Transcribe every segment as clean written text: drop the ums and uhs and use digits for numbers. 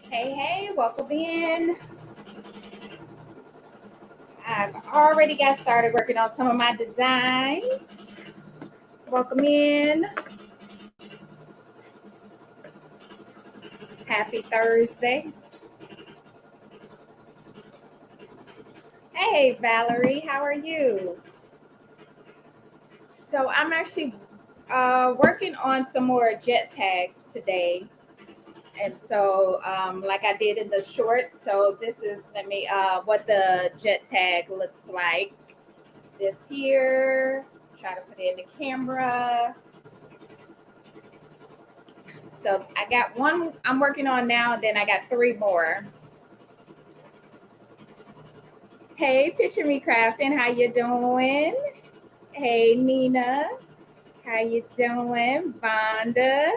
Hey, welcome in. I've already got started working on some of my designs. Welcome in. Happy Thursday. Hey, Valerie, how are you? So, I'm actually working on some more jet tags today. And so, like I did in the short, so this is what the jet tag looks like. This here, try to put it in the camera. So I got one I'm working on now, and then I got three more. Hey, Picture Me Crafting, how you doing? Hey, Nina, how you doing? Vonda,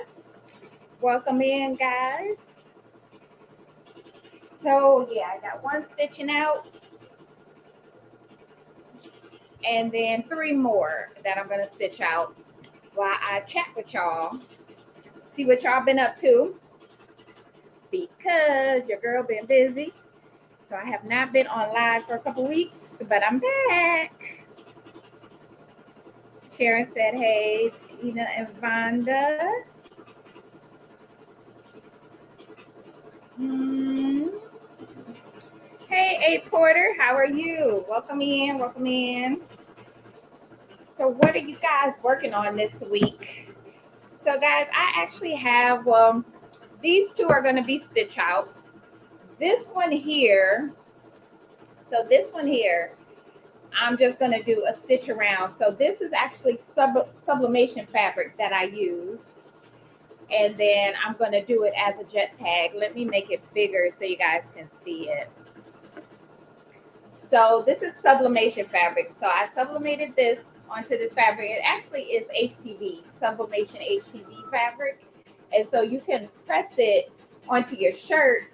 welcome in, guys. So yeah, I got one stitching out, and then three more that I'm gonna stitch out while I chat with y'all. See what y'all been up to, because your girl been busy. So I have not been on live for a couple weeks, but I'm back. Sharon said, hey, Ina and Vonda. Hey, A Porter, how are you? Welcome in, welcome in. So what are you guys working on this week? So guys, I actually have, these two are going to be stitch outs. This one here, I'm just going to do a stitch around. So this is actually sublimation fabric that I used. And then I'm going to do it as a jet tag. Let me make it bigger so you guys can see it. So this is sublimation fabric. So I sublimated this onto this fabric. It actually is HTV, sublimation HTV fabric. And so you can press it onto your shirt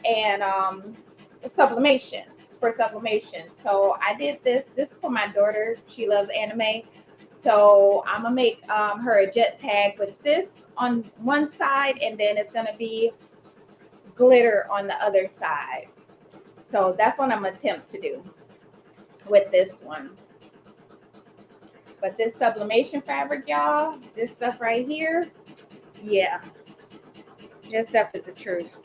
and sublimation. So I did this. This is for my daughter. She loves anime. So I'm gonna make her a jet tag with this on one side, and then it's gonna be glitter on the other side. So that's what I'm gonna attempt to do with this one. But this sublimation fabric, y'all, this stuff right here, yeah, this stuff is the truth.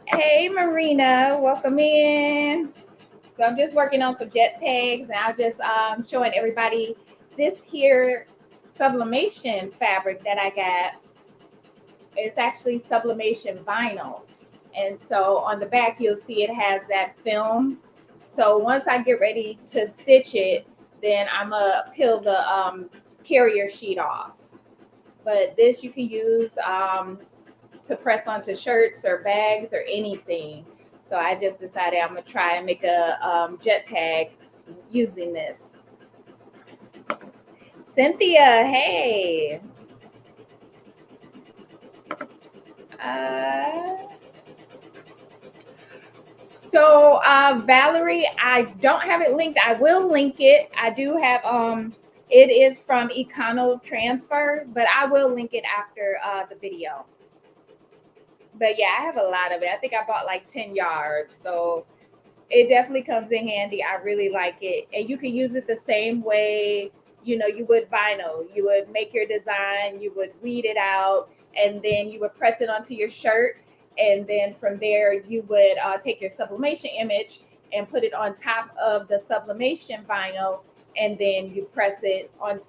Hey, Marina, welcome in. So I'm just working on some jet tags, and I was just showing everybody this here sublimation fabric that I got. It's actually sublimation vinyl. And so on the back, you'll see it has that film. So once I get ready to stitch it, then I'm going to peel the carrier sheet off. But this you can use to press onto shirts or bags or anything. So I just decided I'm going to try and make a jet tag using this. Cynthia, hey. So Valerie, I don't have it linked. I will link it. I do have it is from Econo Transfer, but I will link it after the video. But yeah, I have a lot of it. I think I bought like 10 yards. So it definitely comes in handy. I really like it. And you can use it the same way, you would vinyl. You would make your design, you would weed it out, and then you would press it onto your shirt. And then from there, you would take your sublimation image and put it on top of the sublimation vinyl. And then you press it onto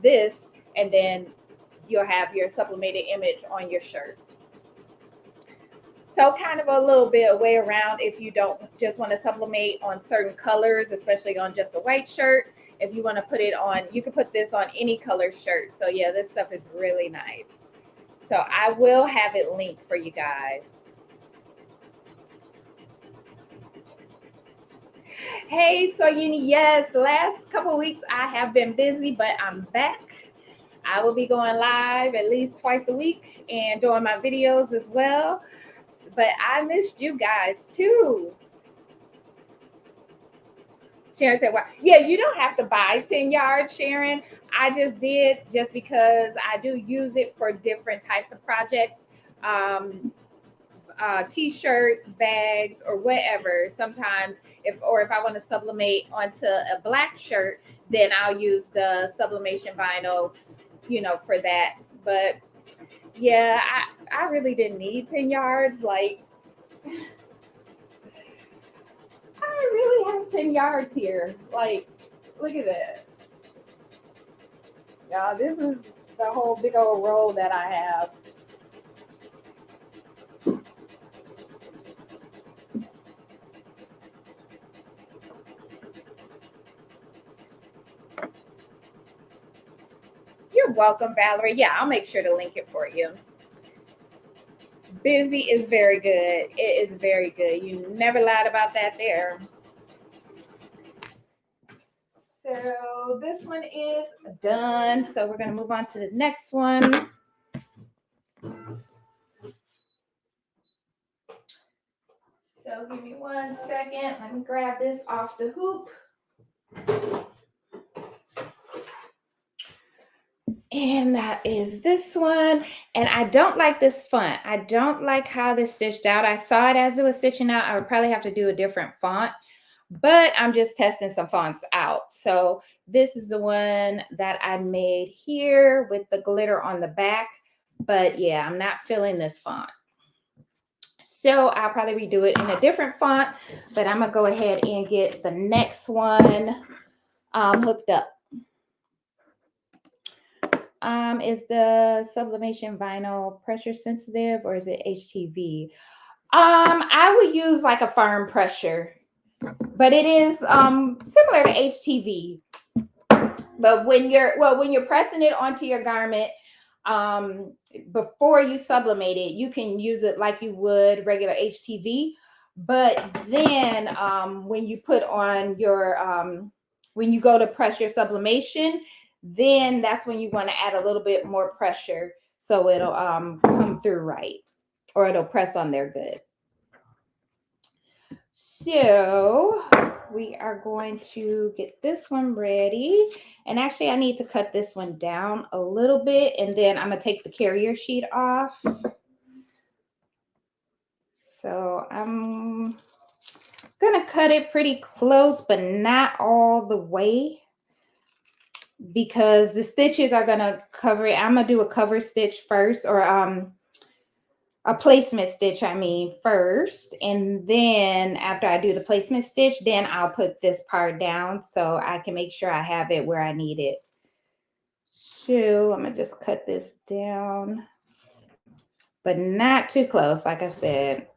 this, and then you'll have your sublimated image on your shirt. So kind of a little bit of way around if you don't just want to sublimate on certain colors, especially on just a white shirt. If you want to put it on, you can put this on any color shirt. So yeah, this stuff is really nice. So I will have it linked for you guys. Hey, Soyini, yes, last couple of weeks I have been busy, but I'm back. I will be going live at least twice a week and doing my videos as well. But I missed you guys too. Sharon said, well, yeah, you don't have to buy 10 yards, Sharon. I just did just because I do use it for different types of projects. T-shirts, bags, or whatever. Sometimes if I want to sublimate onto a black shirt, then I'll use the sublimation vinyl, for that. But yeah, I really didn't need 10 yards. Like, I really have 10 yards here. Like, look at that. Y'all, this is the whole big old roll that I have. You're welcome, Valerie. Yeah, I'll make sure to link it for you. Busy is very good. It is very good. You never lied about that there. So this one is done. So we're going to move on to the next one. So give me 1 second. Let me grab this off the hoop. And that is this one. And I don't like this font. I don't like how this stitched out. I saw it as it was stitching out. I would probably have to do a different font, but I'm just testing some fonts out. So this is the one that I made here with the glitter on the back. But yeah, I'm not feeling this font. So I'll probably redo it in a different font, but I'm going to go ahead and get the next one hooked up. Is the sublimation vinyl pressure sensitive or is it HTV? I would use like a firm pressure, but it is similar to HTV. But when you're pressing it onto your garment, before you sublimate it, you can use it like you would regular HTV. But then when you put on your when you go to press your sublimation, then that's when you want to add a little bit more pressure so it'll come through right, or it'll press on there good. So we are going to get this one ready. And actually I need to cut this one down a little bit, and then I'm going to take the carrier sheet off. So I'm going to cut it pretty close, but not all the way, because the stitches are going to cover it. I'm going to do a cover stitch first, or a placement stitch, first. And then after I do the placement stitch, then I'll put this part down so I can make sure I have it where I need it. So I'm going to just cut this down, but not too close, like I said.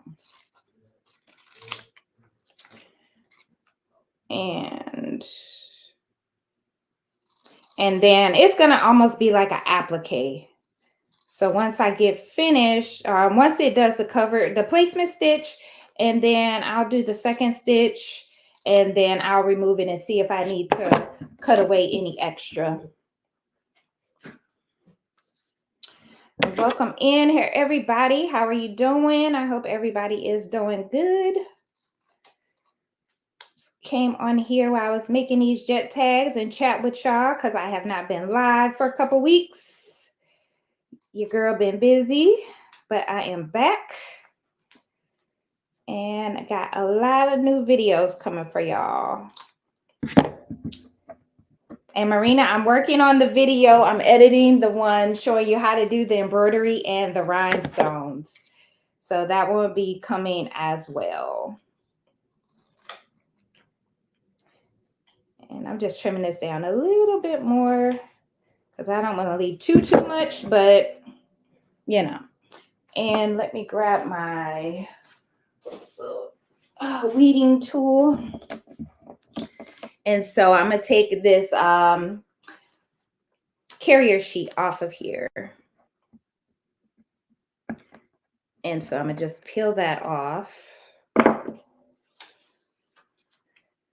And then it's going to almost be like an applique. So once I get finished, once it does the placement stitch, and then I'll do the second stitch, and then I'll remove it and see if I need to cut away any extra. Welcome in here, everybody. How are you doing? I hope everybody is doing good. Came on here while I was making these jet tags and chat with y'all because I have not been live for a couple weeks. Your girl been busy, but I am back. And I got a lot of new videos coming for y'all. And Marina, I'm working on the video. I'm editing the one showing you how to do the embroidery and the rhinestones. So that will be coming as well. And I'm just trimming this down a little bit more because I don't want to leave too much, but you know. And let me grab my weeding tool. And so I'm going to take this carrier sheet off of here. And so I'm going to just peel that off.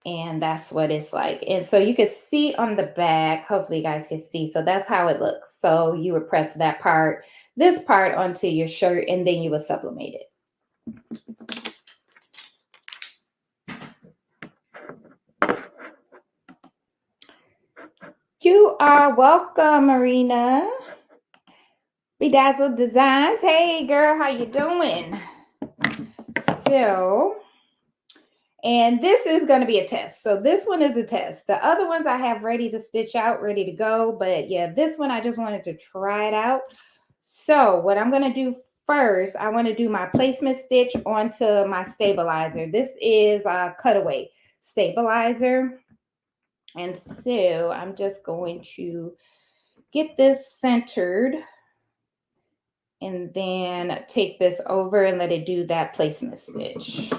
And that's what it's like. And so you can see on the back, hopefully you guys can see. So that's how it looks. So you would press that part, this part onto your shirt, and then you would sublimate it. You are welcome, Marina. Bedazzled Designs. Hey, girl, how you doing? So, and this is going to be a test. So this one is a test. The other ones I have ready to stitch out, ready to go. But yeah, this one I just wanted to try it out. So what I'm going to do first, I want to do my placement stitch onto my stabilizer. This is a cutaway stabilizer. And so I'm just going to get this centered and then take this over and let it do that placement stitch.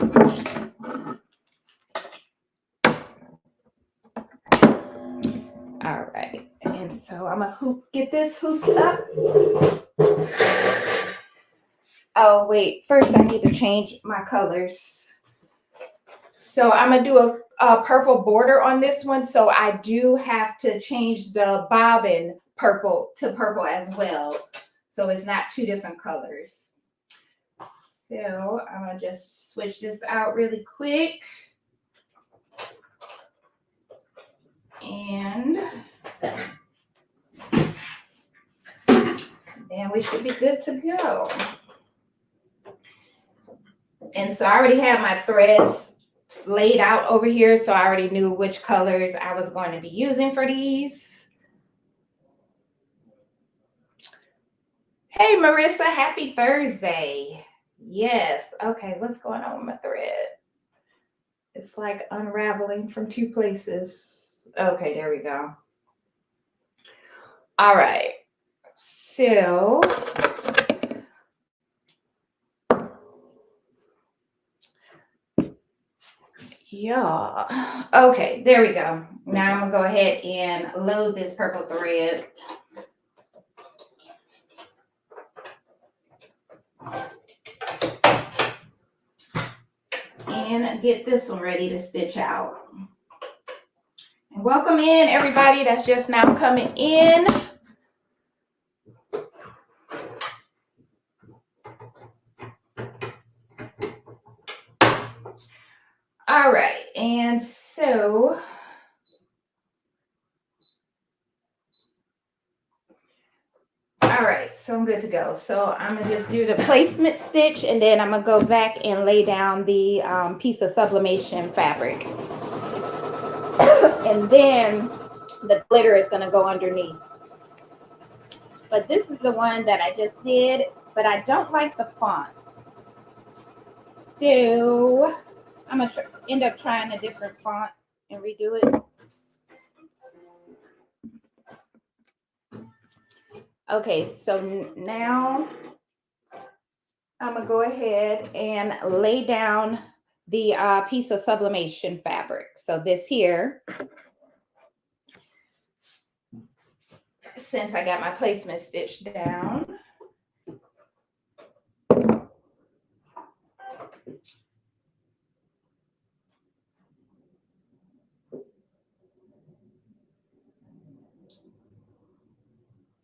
All right, and so I'm gonna get this hooped up. Oh wait, first I need to change my colors. So I'm gonna do a purple border on this one, so I do have to change the bobbin purple to purple as well, so it's not two different colors. So I'm gonna just switch this out really quick. And then we should be good to go. And so I already have my threads laid out over here, so I already knew which colors I was going to be using for these. Hey, Marissa, happy Thursday. Yes. Okay, what's going on with my thread? It's like unraveling from two places. Okay, there we go. All right. So yeah. Okay, there we go. Now I'm gonna go ahead and load this purple thread. And get this one ready to stitch out. And welcome in everybody that's just now coming in. All right, and so all right, so I'm good to go. So I'm gonna just do the placement stitch, and then I'm gonna go back and lay down the piece of sublimation fabric. And then the glitter is gonna go underneath. But this is the one that I just did, but I don't like the font. So I'm gonna end up trying a different font and redo it. Okay, so now I'm gonna go ahead and lay down the piece of sublimation fabric. So this here, since I got my placement stitch down.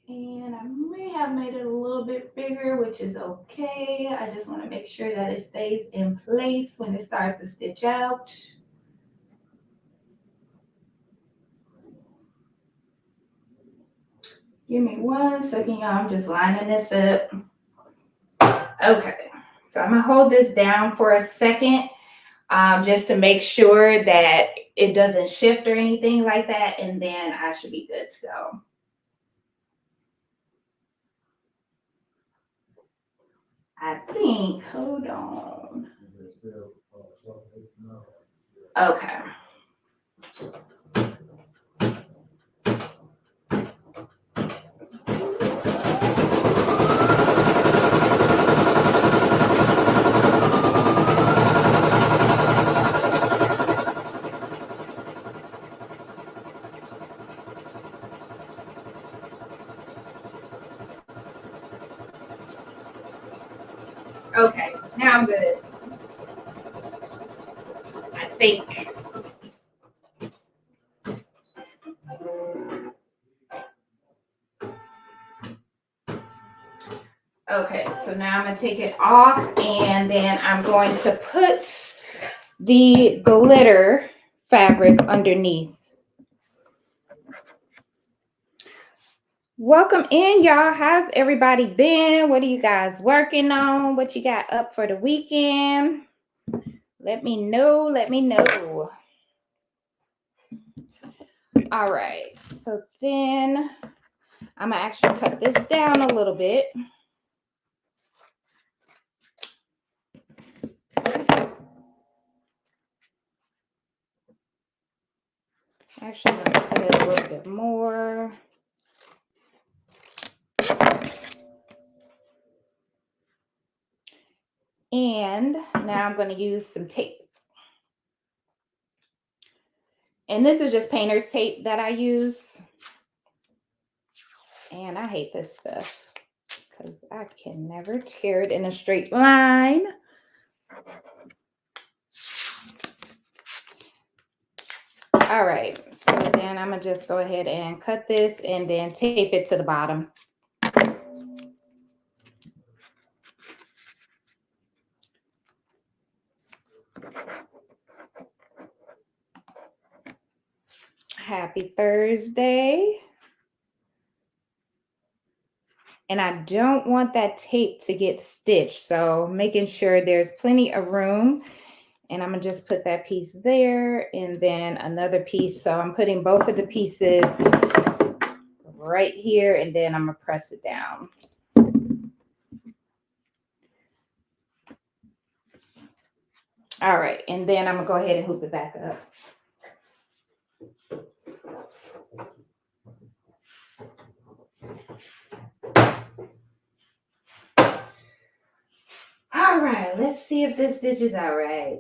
And I may have made it a little bit bigger, which is okay. I just want to make sure that it stays in place when it starts to stitch out. Give me 1 second, y'all. I'm just lining this up. Okay, so I'm gonna hold this down for a second, just to make sure that it doesn't shift or anything like that, and then I should be good to go. I think, hold on. Okay. Okay, now I'm good. I think. Okay, so now I'm gonna take it off, and then I'm going to put the glitter fabric underneath. Welcome in, y'all. How's everybody been? What are you guys working on? What you got up for the weekend? Let me know. Let me know. All right. So then I'm going to actually cut this down a little bit. Actually, I'm going to cut it a little bit more. And now I'm going to use some tape. And this is just painter's tape that I use. And I hate this stuff because I can never tear it in a straight line. All right, so then I'm going to just go ahead and cut this and then tape it to the bottom. Happy Thursday. And I don't want that tape to get stitched, so making sure there's plenty of room. And I'm going to just put that piece there and then another piece. So I'm putting both of the pieces right here, and then I'm going to press it down. All right, and then I'm going to go ahead and hoop it back up. All right, let's see if this stitches out right.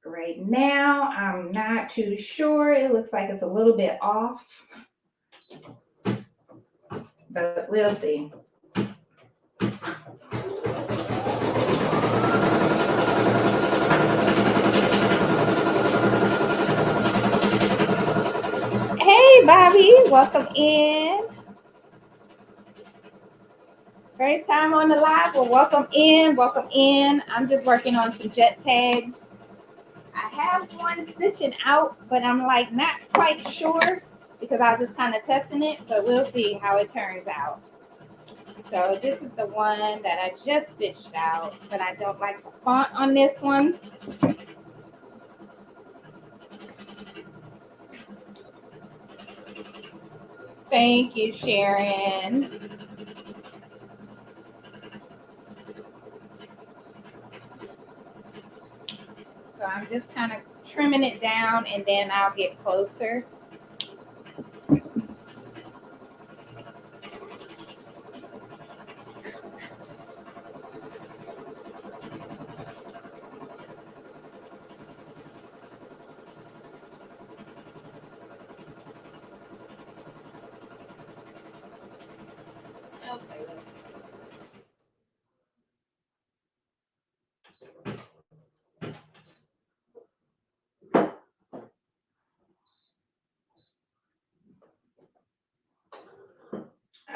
Right now, I'm not too sure. It looks like it's a little bit off, but we'll see. Hey, Bobby, welcome in. First time on the live. Well, welcome in. Welcome in. I'm just working on some jet tags. I have one stitching out, but I'm like not quite sure because I was just kind of testing it, but we'll see how it turns out. So this is the one that I just stitched out, but I don't like the font on this one. Thank you, Sharon. So I'm just kind of trimming it down and then I'll get closer.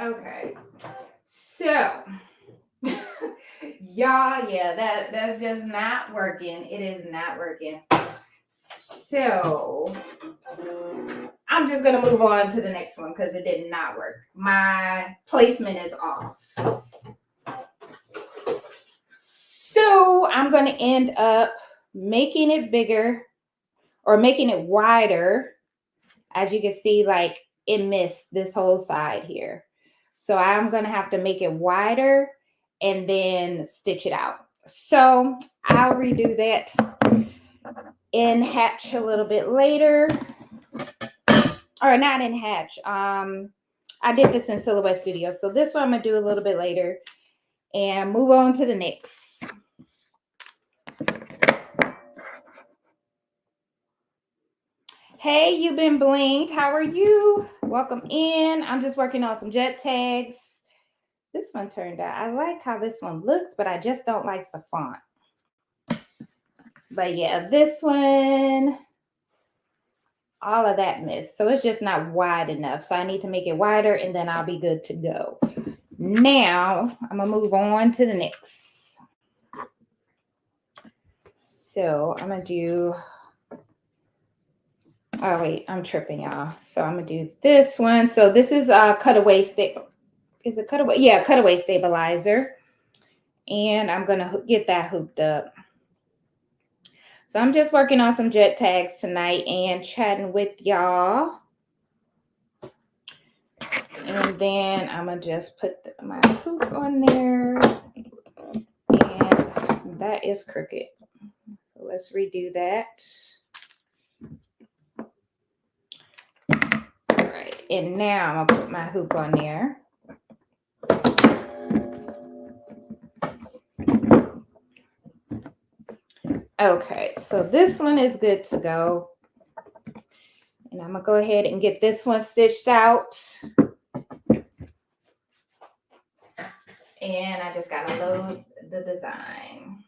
Okay, so y'all, yeah, that's just not working. It is not working. So I'm just gonna move on to the next one because it did not work. My placement is off. So I'm gonna end up making it bigger or making it wider. As you can see, like it missed this whole side here. So I'm going to have to make it wider and then stitch it out. So I'll redo that in Hatch a little bit later. Or not in Hatch. I did this in Silhouette Studio. So this one I'm going to do a little bit later and move on to the next. Hey, you've been blinked. How are you? Welcome in. I'm just working on some jet tags. This one turned out. I like how this one looks, but I just don't like the font. But yeah, this one, all of that missed. So it's just not wide enough. So I need to make it wider and then I'll be good to go. Now I'm going to move on to the next. So I'm going to do, oh wait, I'm tripping y'all. So I'm going to do this one. So this is a cutaway stick. is it cutaway? Yeah, cutaway stabilizer. And I'm going to get that hooped up. So I'm just working on some jet tags tonight and chatting with y'all. And then I'm going to just put my hoop on there. And that is crooked. So let's redo that. All right. And now I'm going to put my hoop on there. Okay, so this one is good to go. And I'm going to go ahead and get this one stitched out. And I just got to load the design.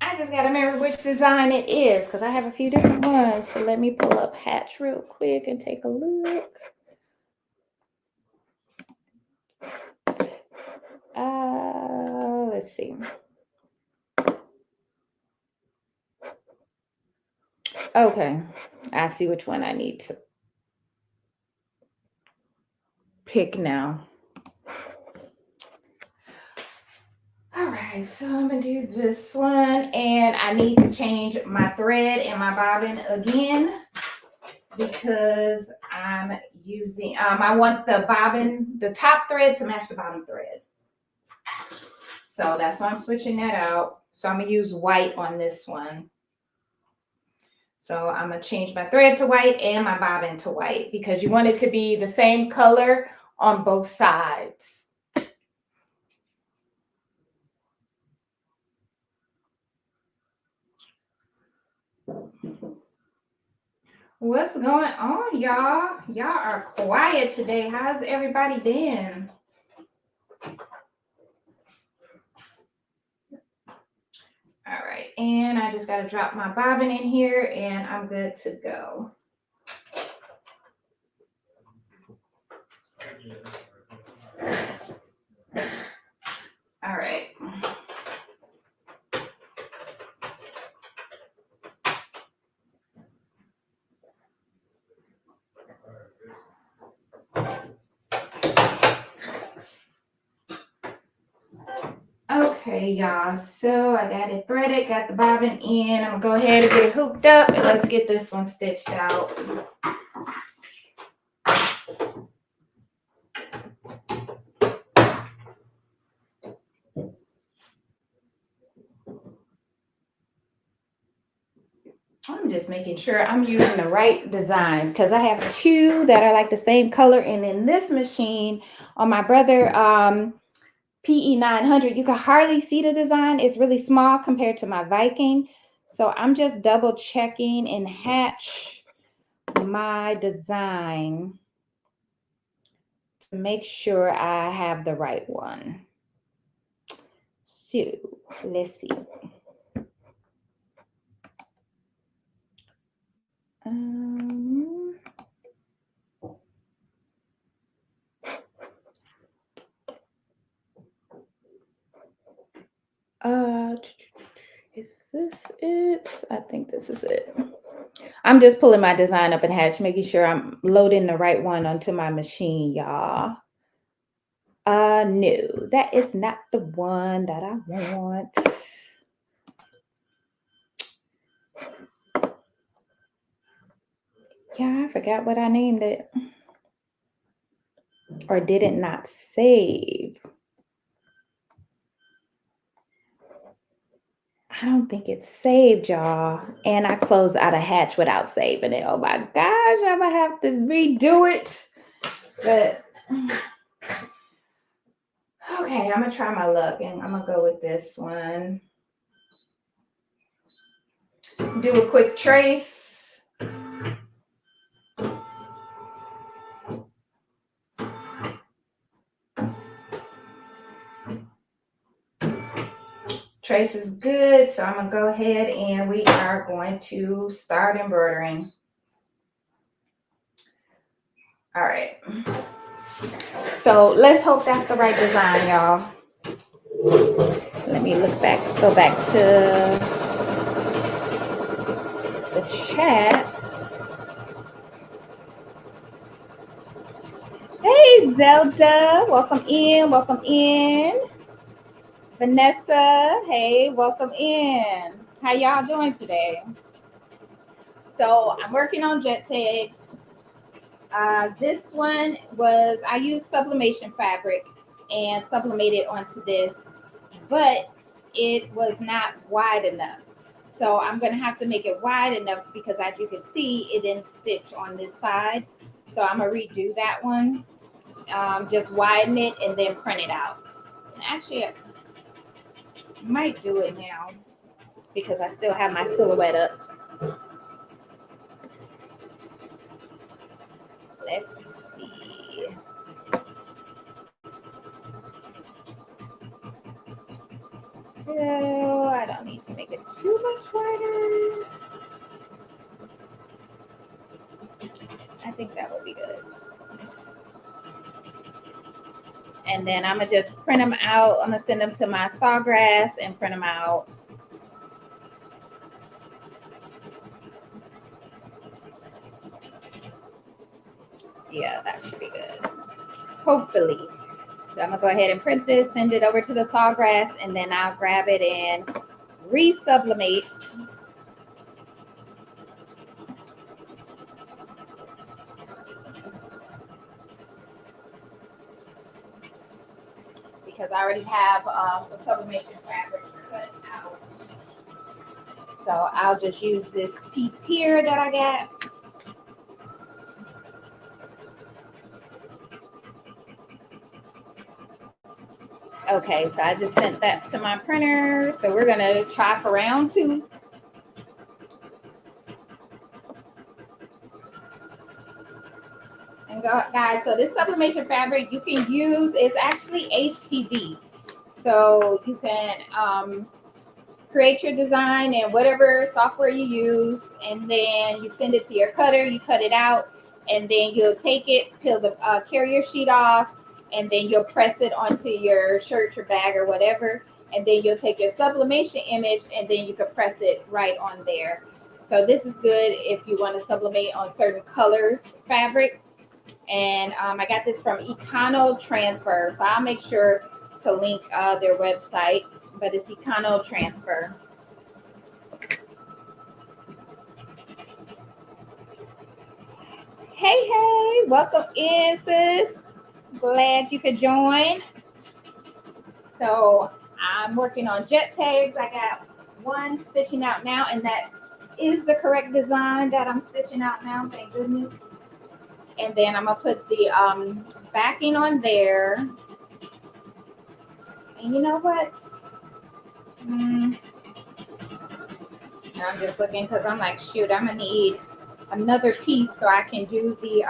I just got to remember which design it is because I have a few different ones. So let me pull up Hatch real quick and take a look. Let's see. Okay, I see which one I need to pick now. All right, so I'm gonna do this one, and I need to change my thread and my bobbin again because I'm using, I want the bobbin, the top thread to match the bottom thread. So that's why I'm switching that out. So I'm gonna use white on this one. So I'm gonna change my thread to white and my bobbin to white because you want it to be the same color on both sides. What's going on, y'all? Y'all are quiet today. How's everybody been? All right, and I just got to drop my bobbin in here and I'm good to go. All right. Okay, y'all, so I got it threaded, got the bobbin in. I'm gonna go ahead and get it hooped up and let's get this one stitched out. I'm just making sure I'm using the right design because I have two that are like the same color, and in this machine on my brother PE 900, you can hardly see the design. It's really small compared to my Viking. So I'm just double checking in Hatch my design to make sure I have the right one. So let's see. Is this it? I think this is it. I'm just pulling my design up in Hatch, making sure I'm loading the right one onto my machine, y'all. No, that is not the one that I want. Yeah, I forgot what I named it. Or did it not save? I don't think it's saved, y'all. And I closed out a Hatch without saving it. Oh my gosh, I'm gonna have to redo it. But okay, I'm gonna try my luck and I'm gonna go with this one. Do a quick trace. Trace is good, so I'm gonna go ahead and we are going to start embroidering. All right. So let's hope that's the right design, y'all. Let me look back, go back to the chat. Hey, Zelda, welcome in, welcome in. Vanessa, hey, welcome in. How y'all doing today? So I'm working on jet tags. This one was, I used sublimation fabric and sublimated onto this, but it was not wide enough. So I'm going to have to make it wide enough because as you can see, it didn't stitch on this side. So I'm going to redo that one. Just widen it and then print it out. And actually, I might do it now because I still have my silhouette up. Let's see. So I don't need to make it too much wider. I think that would be good. And then I'm gonna just print them out. I'm gonna send them to my sawgrass and print them out. Yeah, that should be good. Hopefully. So I'm gonna go ahead and print this, send it over to the sawgrass, and then I'll grab it and resublimate. Because I already have some sublimation fabric cut out. So I'll just use this piece here that I got. Okay, so I just sent that to my printer. So we're gonna try for round 2. And guys, so this sublimation fabric you can use is actually HTV. So you can create your design in whatever software you use, and then you send it to your cutter, you cut it out, and then you'll take it, peel the carrier sheet off, and then you'll press it onto your shirt, your bag, or whatever, and then you'll take your sublimation image, and then you can press it right on there. So this is good if you want to sublimate on certain colors, fabrics. And I got this from Econo Transfer, so I'll make sure to link their website, but it's Econo Transfer. Hey, welcome in, sis. Glad you could join. So I'm working on jet tags. I got one stitching out now, and that is the correct design that I'm stitching out now, thank goodness. And then I'm gonna put the backing on there. And you know what? I'm just looking because I'm like, shoot, I'm gonna need another piece so I can do the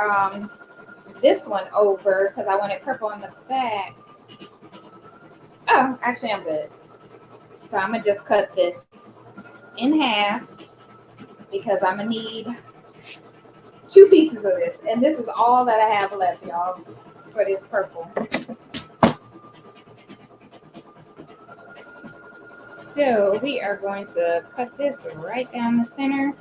this one over because I want it purple on the back. Oh, actually I'm good. So I'm gonna just cut this in half because I'm gonna need 2 pieces of this, and this is all that I have left, y'all, for this purple. So we are going to cut this right down the center.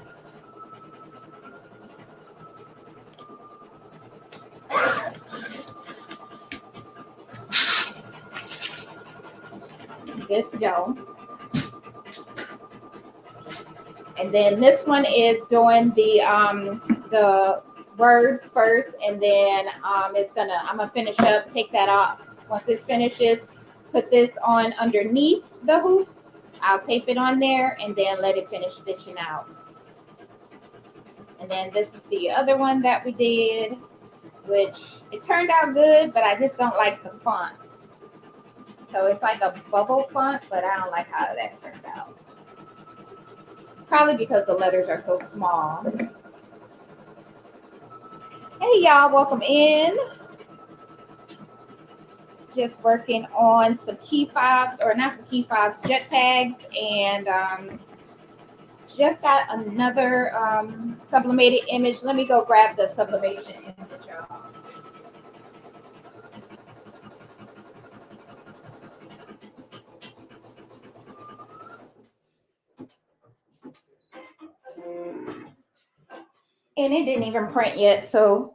Good to go. And then this one is doing the words first, and then I'm gonna finish up, take that off. Once this finishes, put this on underneath the hoop. I'll tape it on there and then let it finish stitching out. And then this is the other one that we did, which it turned out good, but I just don't like the font. So it's like a bubble font, but I don't like how that turned out. Probably because the letters are so small. Hey y'all, welcome in. Just working on some key fobs, or not some key fobs, jet tags, and just got another sublimated image. Let me go grab the sublimation image, y'all. And it didn't even print yet, so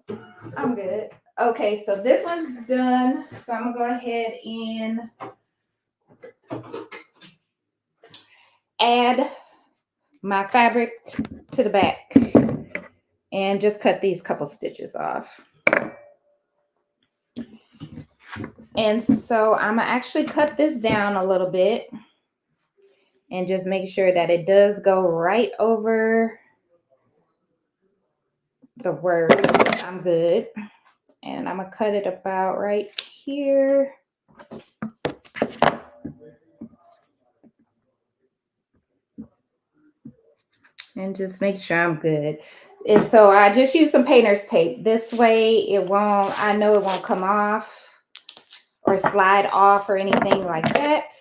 I'm good. Okay, so this one's done. So I'm gonna go ahead and add my fabric to the back and just cut these couple stitches off. And so I'm gonna actually cut this down a little bit and just make sure that it does go right over the words. I'm good. And I'm gonna cut it about right here. And just make sure I'm good. And so I just use some painter's tape. This way it won't, I know it won't come off or slide off or anything like that,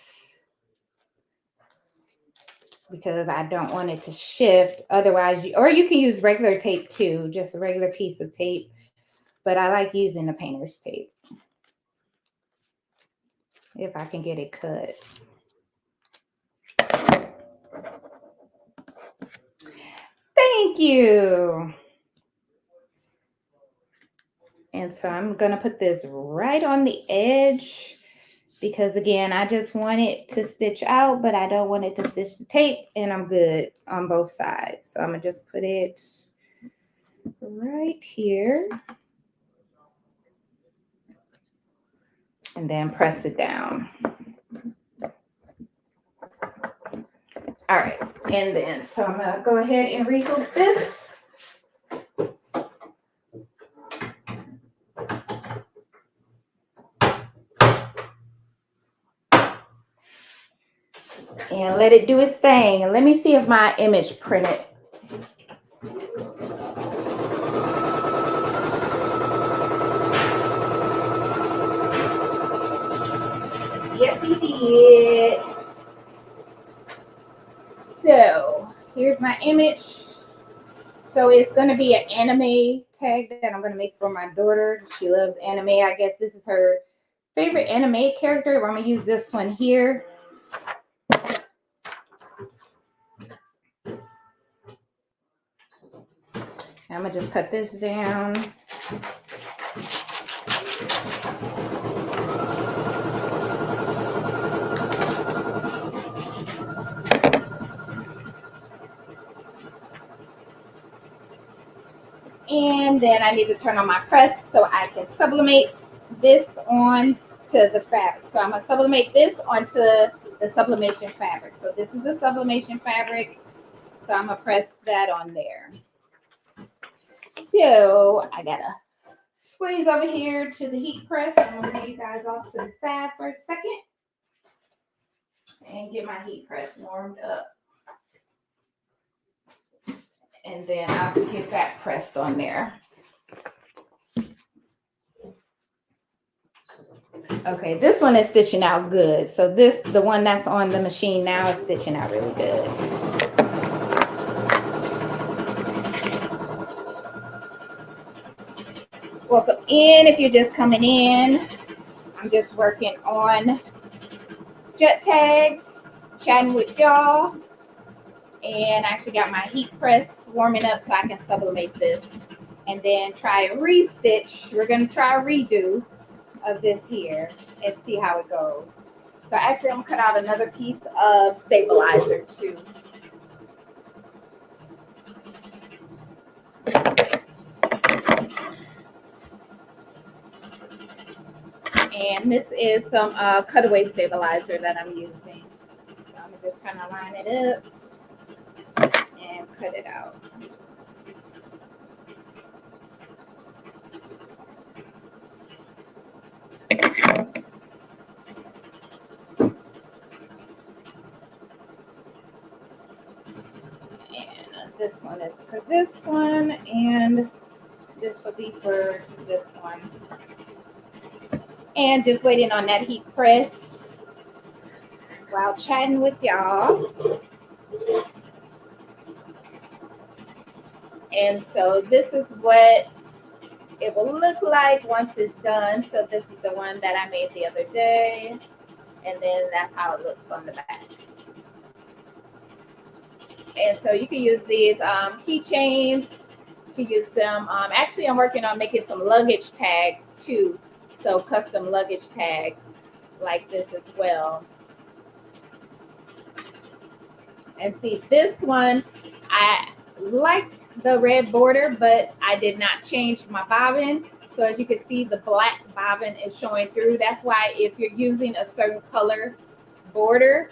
because I don't want it to shift. Otherwise, or you can use regular tape too, just a regular piece of tape. But I like using the painter's tape if I can get it cut. Thank you. And so I'm going to put this right on the edge because, again, I just want it to stitch out, but I don't want it to stitch the tape, and I'm good on both sides. So I'm going to just put it right here and then press it down. All right, and then so I'm going to go ahead and rehook this. And let it do its thing. And let me see if my image printed. Yes, he did. So here's my image. So it's going to be an anime tag that I'm going to make for my daughter. She loves anime. I guess this is her favorite anime character. I'm going to use this one here. I'm going to just cut this down. And then I need to turn on my press so I can sublimate this on to the fabric. So I'm going to sublimate this onto the sublimation fabric. So this is the sublimation fabric. So I'm going to press that on there. So I got to squeeze over here to the heat press. I'm going to move you guys off to the side for a second and get my heat press warmed up. And then I'll get that pressed on there. Okay, this one is stitching out good. So this, the one that's on the machine now, is stitching out really good. Welcome in if you're just coming in. I'm just working on jet tags, chatting with y'all. And I actually got my heat press warming up so I can sublimate this and then try a restitch. We're going to try a redo of this here and see how it goes. So actually I'm going to cut out another piece of stabilizer too. And this is some cutaway stabilizer that I'm using. So I'm going to just kind of line it up and cut it out. And this one is for this one, and this will be for this one. And just waiting on that heat press while chatting with y'all. And so this is what it will look like once it's done. So this is the one that I made the other day. And then that's how it looks on the back. And so you can use these keychains You can use them. Actually, I'm working on making some luggage tags too. So custom luggage tags like this as well. And see, this one, I like the red border, but I did not change my bobbin. So as you can see, the black bobbin is showing through. That's why if you're using a certain color border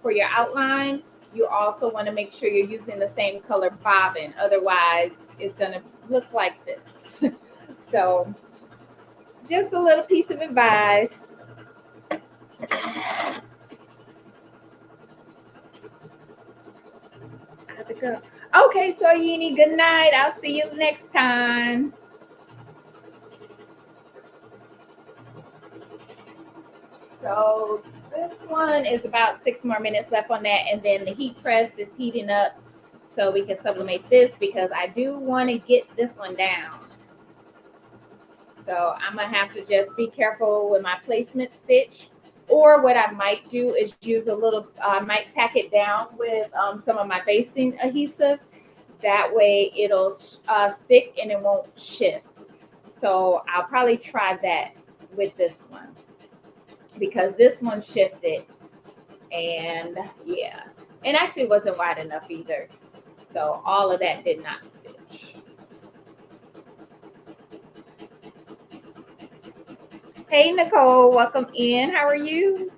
for your outline, you also want to make sure you're using the same color bobbin. Otherwise, it's going to look like this. So just a little piece of advice. I have to go. Okay, so Yini, good night. I'll see you next time. So this one is about 6 more minutes left on that, and then the heat press is heating up so we can sublimate this because I do want to get this one down. So I'm gonna have to just be careful with my placement stitch, or what I might do is use a little, I might tack it down with some of my basting adhesive. That way it'll stick and it won't shift. So I'll probably try that with this one, because this one shifted, and yeah, and actually wasn't wide enough either. So all of that did not stitch. Hey Nicole, welcome in. How are you?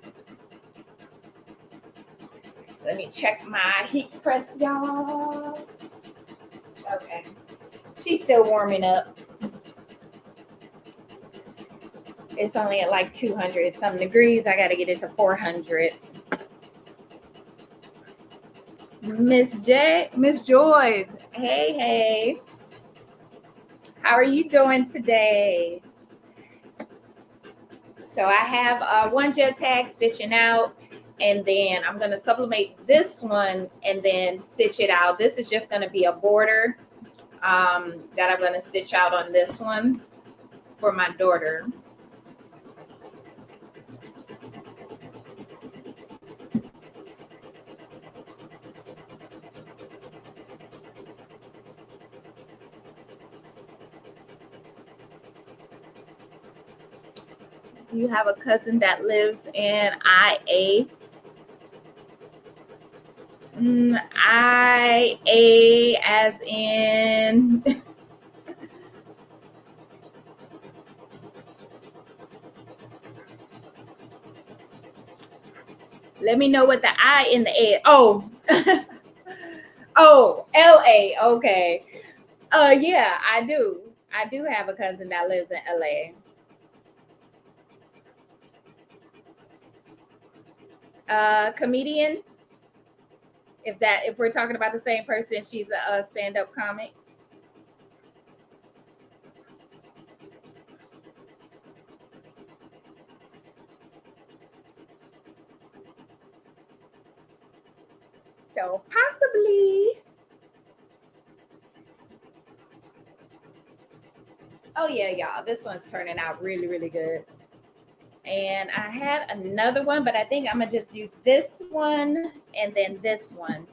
Let me check my heat press, y'all. Okay, she's still warming up. It's only at like 200 some degrees. I got to get it to 400. Miss Joyce. Hey. How are you doing today? So I have one jet tag stitching out, and then I'm going to sublimate this one and then stitch it out. This is just going to be a border that I'm going to stitch out on this one for my daughter. Do you have a cousin that lives in IA? IA as in let me know what the I in the A. Oh. Oh, LA. Okay. Yeah, I do. I do have a cousin that lives in LA. Comedian. If we're talking about the same person, she's a stand-up comic. So possibly. Oh yeah, y'all. This one's turning out really, really good. And I had another one, but I think I'm gonna just do this one and then this one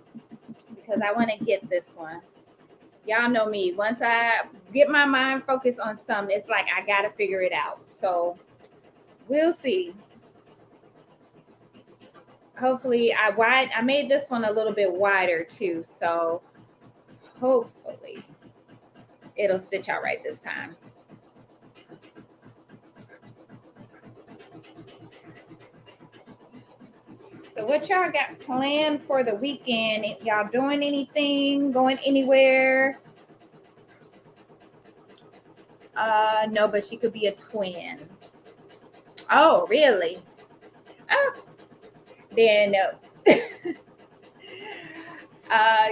because I want to get this one. Y'all know me. Once I get my mind focused on something, it's like I gotta figure it out. So we'll see. Hopefully, I made this one a little bit wider too, so hopefully it'll stitch out right this time. So what y'all got planned for the weekend? Y'all doing anything? Going anywhere? No, but she could be a twin. Oh, really? Oh, then no.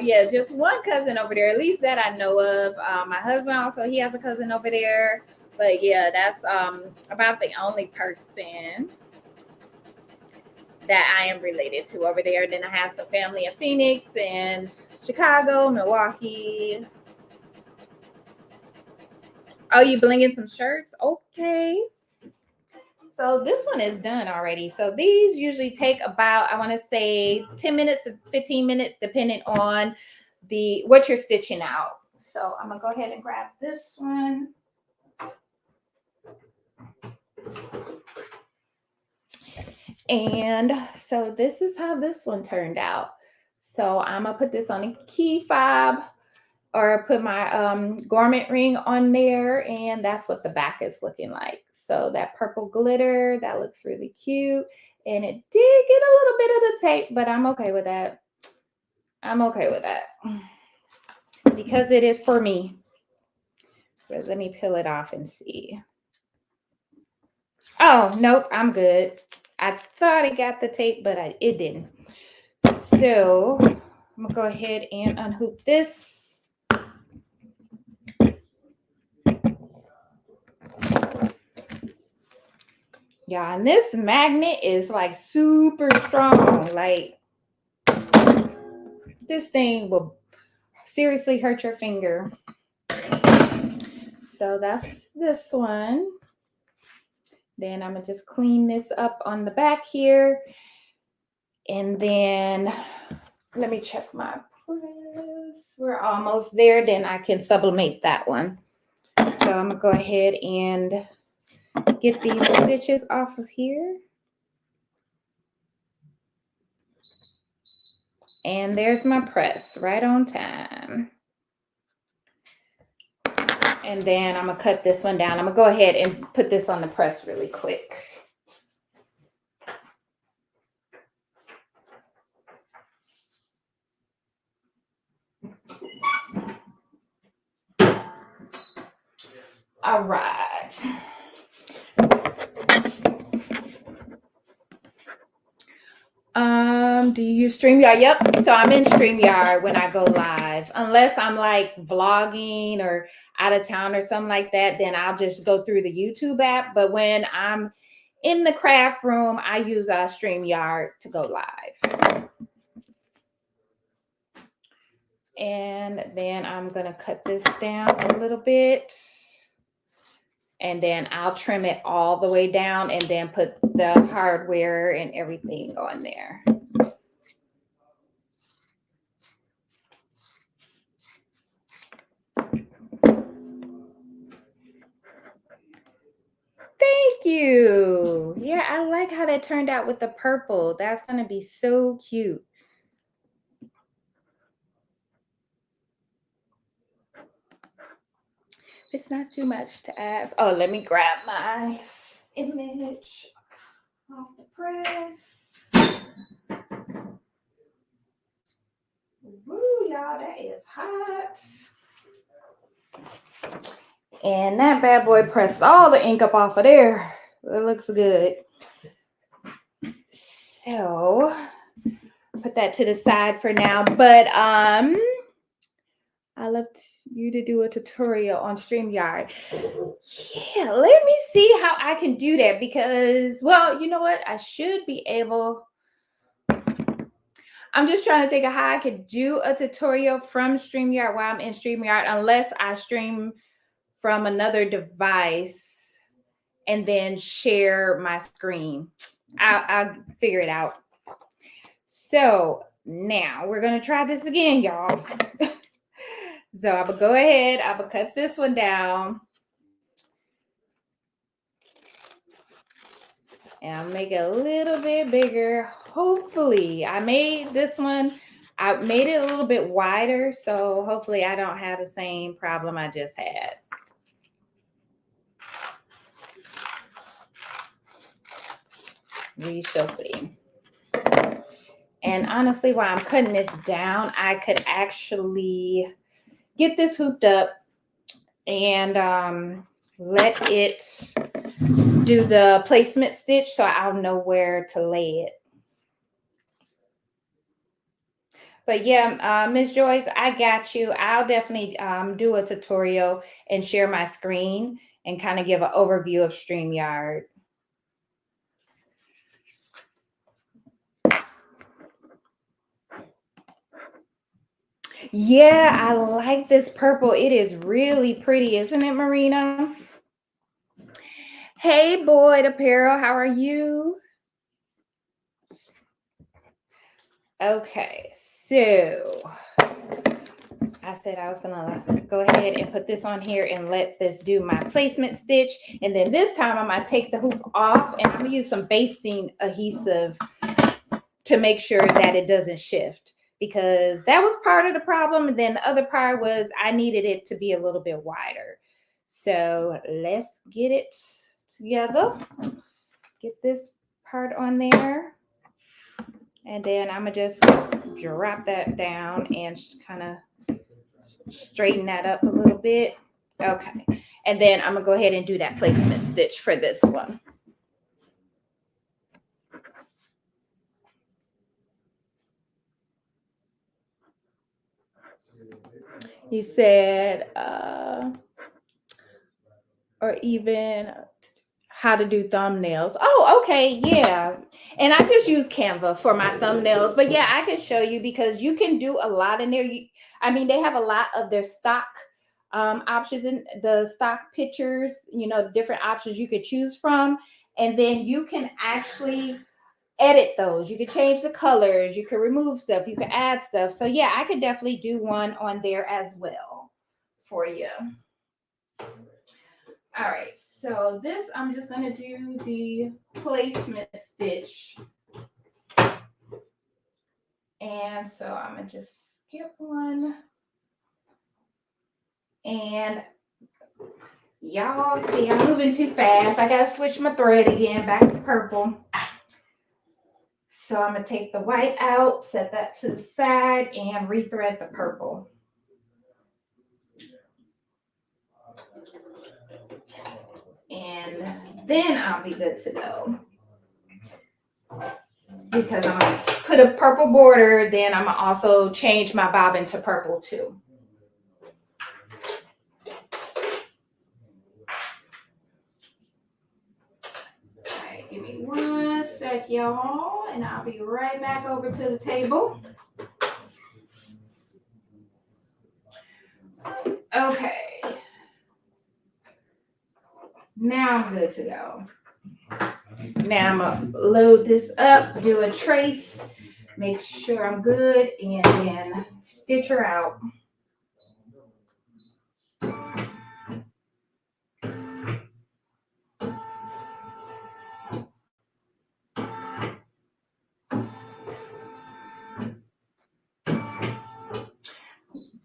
Yeah, just one cousin over there, at least that I know of. My husband also, he has a cousin over there. But yeah, that's about the only person that I am related to over there. Then I have some family in Phoenix and Chicago, Milwaukee. Oh, you blinging some shirts? Okay. So this one is done already. So these usually take about, I want to say 10 minutes to 15 minutes, depending on what you're stitching out. So I'm gonna go ahead and grab this one. And so this is how this one turned out. So I'm gonna put this on a key fob or put my garment ring on there, and that's what the back is looking like. So that purple glitter, that looks really cute. And it did get a little bit of the tape, but I'm okay with that. I'm okay with that because it is for me. So let me peel it off and see. Oh, nope, I'm good. I thought it got the tape, but it didn't. So I'm gonna go ahead and unhoop this. Yeah, and this magnet is like super strong. Like this thing will seriously hurt your finger. So that's this one. Then I'm gonna just clean this up on the back here. And then let me check my press. We're almost there. Then I can sublimate that one. So I'm gonna go ahead and get these stitches off of here. And there's my press right on time. And then I'm gonna cut this one down. I'm gonna go ahead and put this on the press really quick. All right. Do you use StreamYard? Yep. So I'm in StreamYard when I go live. Unless I'm like vlogging or out of town or something like that, then I'll just go through the YouTube app. But when I'm in the craft room, I use StreamYard to go live. And then I'm going to cut this down a little bit. And then I'll trim it all the way down and then put the hardware and everything on there. Thank you. Yeah, I like how that turned out with the purple. That's going to be so cute. It's not too much to ask. Oh, let me grab my image off the press. Woo, y'all, that is hot. And that bad boy pressed all the ink up off of there. It looks good. So put that to the side for now. But I love you to do a tutorial on StreamYard. Yeah, let me see how I can do that because, well, you know what? I should be able. I'm just trying to think of how I could do a tutorial from StreamYard while I'm in StreamYard, unless I stream from another device and then share my screen. I'll figure it out. So now we're going to try this again, y'all. So I'm going to go ahead. I'm going to cut this one down. And I'll make it a little bit bigger. Hopefully, I made this one. I made it a little bit wider. So hopefully I don't have the same problem I just had. We shall see. And honestly, while I'm cutting this down, I could actually get this hooped up and let it do the placement stitch so I'll know where to lay it. But yeah, Ms. Joyce, I got you. I'll definitely do a tutorial and share my screen and kind of give an overview of StreamYard. Yeah, I like this purple. It is really pretty, isn't it, Marina? Hey, Boyd Apparel, how are you? Okay, so I said I was gonna go ahead and put this on here and let this do my placement stitch. And then this time I'm gonna take the hoop off and I'm gonna use some basting adhesive to make sure that it doesn't shift, because that was part of the problem. And then the other part was I needed it to be a little bit wider. So let's get it together. Get this part on there. And then I'm gonna just drop that down and kind of straighten that up a little bit. Okay. And then I'm gonna go ahead and do that placement stitch for this one. You said, or even how to do thumbnails. Oh, okay, yeah. And I just use Canva for my thumbnails, but yeah, I can show you because you can do a lot in there. I mean, they have a lot of their stock options in the stock pictures, you know, the different options you could choose from. And then you can actually edit those. You can change the colors, you can remove stuff, you can add stuff. So yeah, I could definitely do one on there as well for you. All right, so this, I'm just going to do the placement stitch. And so I'm going to just skip one. And y'all see, I'm moving too fast. I got to switch my thread again back to purple. So I'm going to take the white out, set that to the side, and rethread the purple. And then I'll be good to go. Because I'm going to put a purple border, then I'm going to also change my bobbin to purple too. All right, give me 1 sec, y'all, and I'll be right back over to the table. Okay. Now I'm good to go. Now I'm gonna load this up, do a trace, make sure I'm good, and then stitch her out.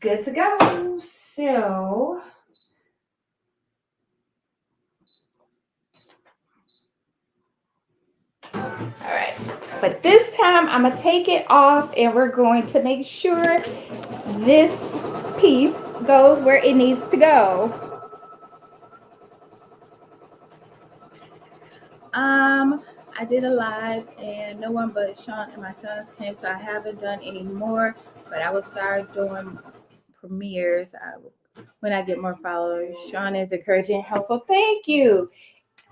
Good to go. So all right, but this time I'm gonna take it off and we're going to make sure this piece goes where it needs to go. I did a live and no one but Sean and my sons came, so I haven't done any more, but I will start doing premieres when I get more followers. Sean is encouraging and helpful. Thank you.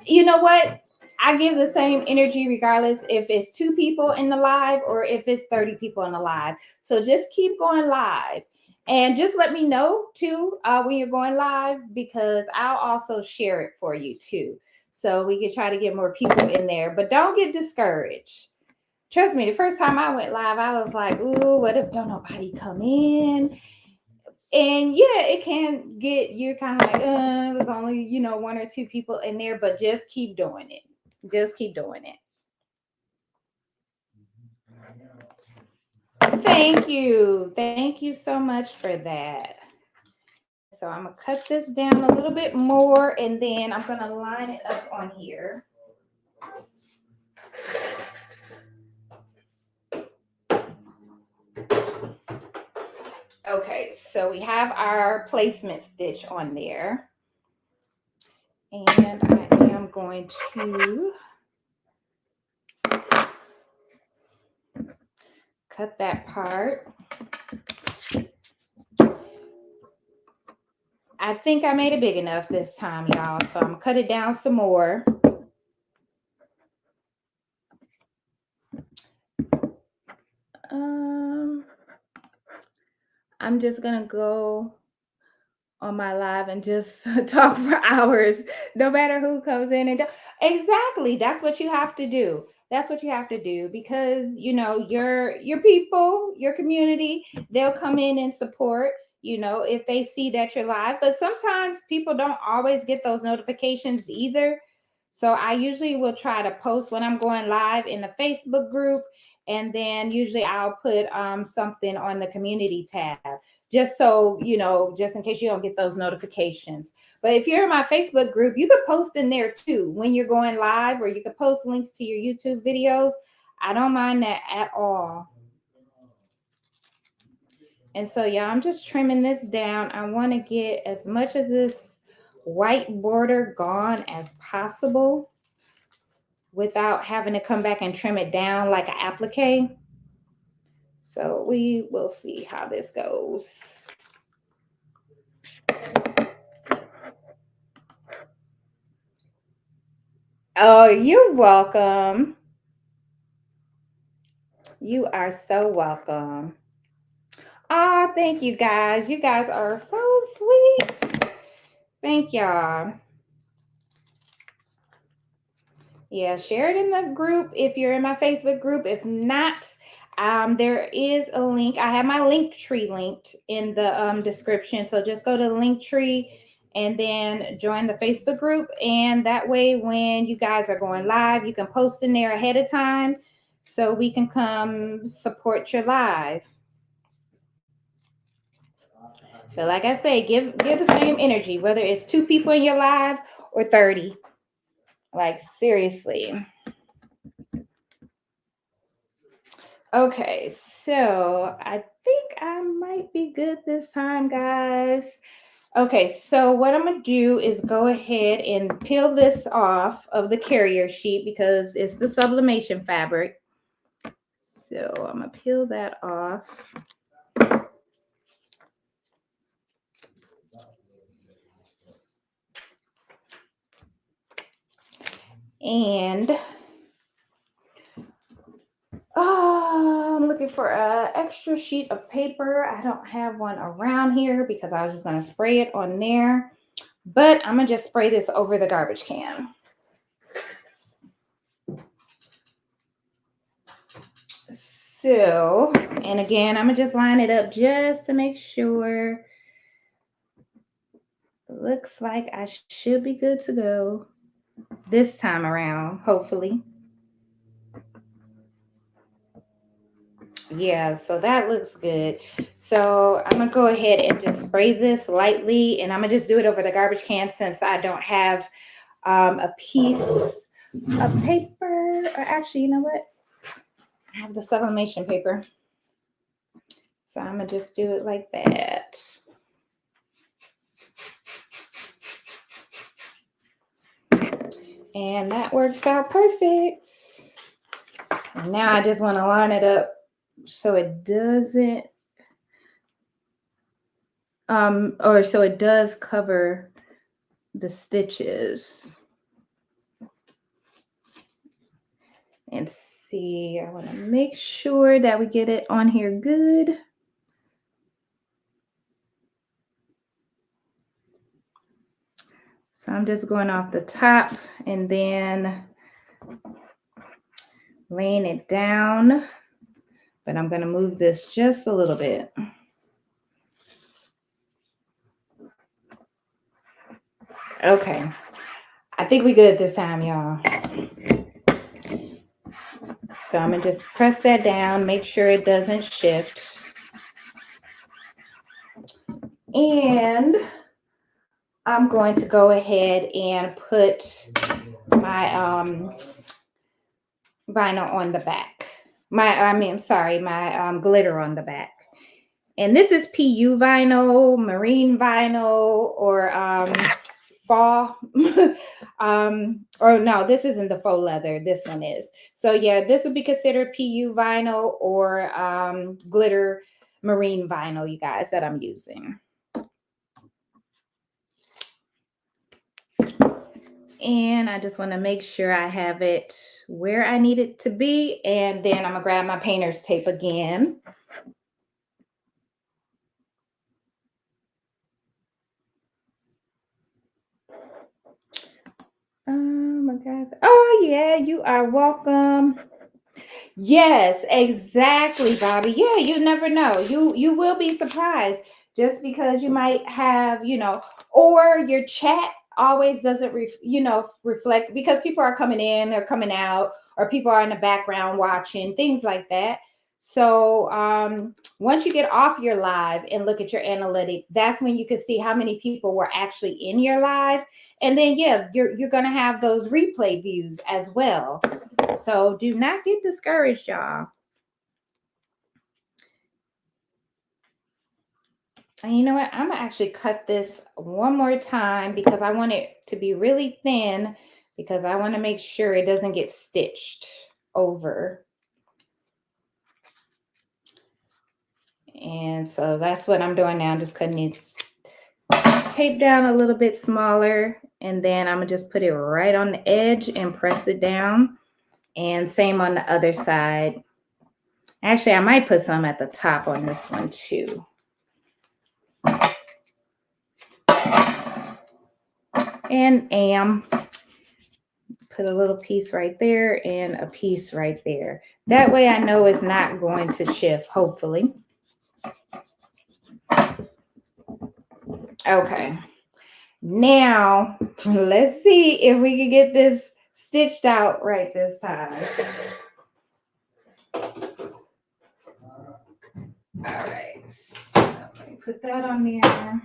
You know what? I give the same energy regardless if it's 2 people in the live or if it's 30 people in the live. So just keep going live. And just let me know too when you're going live, because I'll also share it for you too. So we can try to get more people in there, but don't get discouraged. Trust me, the first time I went live, I was like, ooh, what if don't nobody come in? And yeah, it can get, you're kind of like, there's only, 1 or 2 people in there, but just keep doing it. Just keep doing it. Thank you. Thank you so much for that. So I'm going to cut this down a little bit more, and then I'm going to line it up on here. Okay, so we have our placement stitch on there. And I am going to cut that part. I think I made it big enough this time, y'all. So I'm gonna cut it down some more. I'm just gonna go on my live and just talk for hours, no matter who comes in and exactly. That's what you have to do. That's what you have to do, because your people, your community, they'll come in and support. you know, if they see that you're live. But sometimes people don't always get those notifications either. So I usually will try to post when I'm going live in the Facebook group. And then usually I'll put something on the community tab, just so, you know, just in case you don't get those notifications. But if you're in my Facebook group, you could post in there too when you're going live, or you could post links to your YouTube videos. I don't mind that at all. And so, yeah, I'm just trimming this down. I want to get as much of this white border gone as possible without having to come back and trim it down like an applique. So we will see how this goes. Oh, you're welcome. You are so welcome. Oh, thank you guys. You guys are so sweet. Thank y'all. Yeah, share it in the group if you're in my Facebook group. If not, there is a link. I have my link tree linked in the description. So just go to the link tree and then join the Facebook group. And that way, when you guys are going live, you can post in there ahead of time so we can come support your live. So like I say, give the same energy, whether it's 2 people in your live or 30. Like, seriously. Okay, so I think I might be good this time, guys. Okay, so what I'm going to do is go ahead and peel this off of the carrier sheet because it's the sublimation fabric. So I'm going to peel that off. And I'm looking for an extra sheet of paper. I don't have one around here because I was just going to spray it on there. But I'm going to just spray this over the garbage can. So, and again, I'm going to just line it up just to make sure. Looks like I should be good to go this time around, hopefully. Yeah, so that looks good. So I'm going to go ahead and just spray this lightly, and I'm going to just do it over the garbage can since I don't have a piece of paper. Or actually, you know what? I have the sublimation paper. So I'm going to just do it like that. And that works out perfect. And now I just want to line it up so it doesn't, or so it does cover the stitches. And see, I want to make sure that we get it on here good. So I'm just going off the top and then laying it down, but I'm going to move this just a little bit. Okay, I think we good this time, y'all. So I'm going to just press that down, make sure it doesn't shift. And I'm going to go ahead and put my vinyl on the back. My glitter on the back. And this is PU vinyl, marine vinyl, or fall. Or no, this isn't the faux leather. This one is. So yeah, this would be considered PU vinyl or glitter marine vinyl, you guys, that I'm using. And I just want to make sure I have it where I need it to be. And then I'm going to grab my painter's tape again. Oh my God. Oh yeah, you are welcome. Yes, exactly, Bobby. Yeah, you never know. You will be surprised. just because you might have, or your chat always doesn't, reflect because people are coming in or coming out, or people are in the background watching, things like that. So once you get off your live and look at your analytics, that's when you can see how many people were actually in your live. And then, yeah, you're going to have those replay views as well. So do not get discouraged, y'all. And you know what? I'm going to actually cut this one more time because I want it to be really thin because I want to make sure it doesn't get stitched over. And so that's what I'm doing now. I'm just cutting these tape down a little bit smaller, and then I'm going to just put it right on the edge and press it down. And same on the other side. Actually, I might put some at the top on this one too. And put a little piece right there and a piece right there. That way I know it's not going to shift, hopefully. Okay. Now, let's see if we can get this stitched out right this time. All right. So let me put that on there.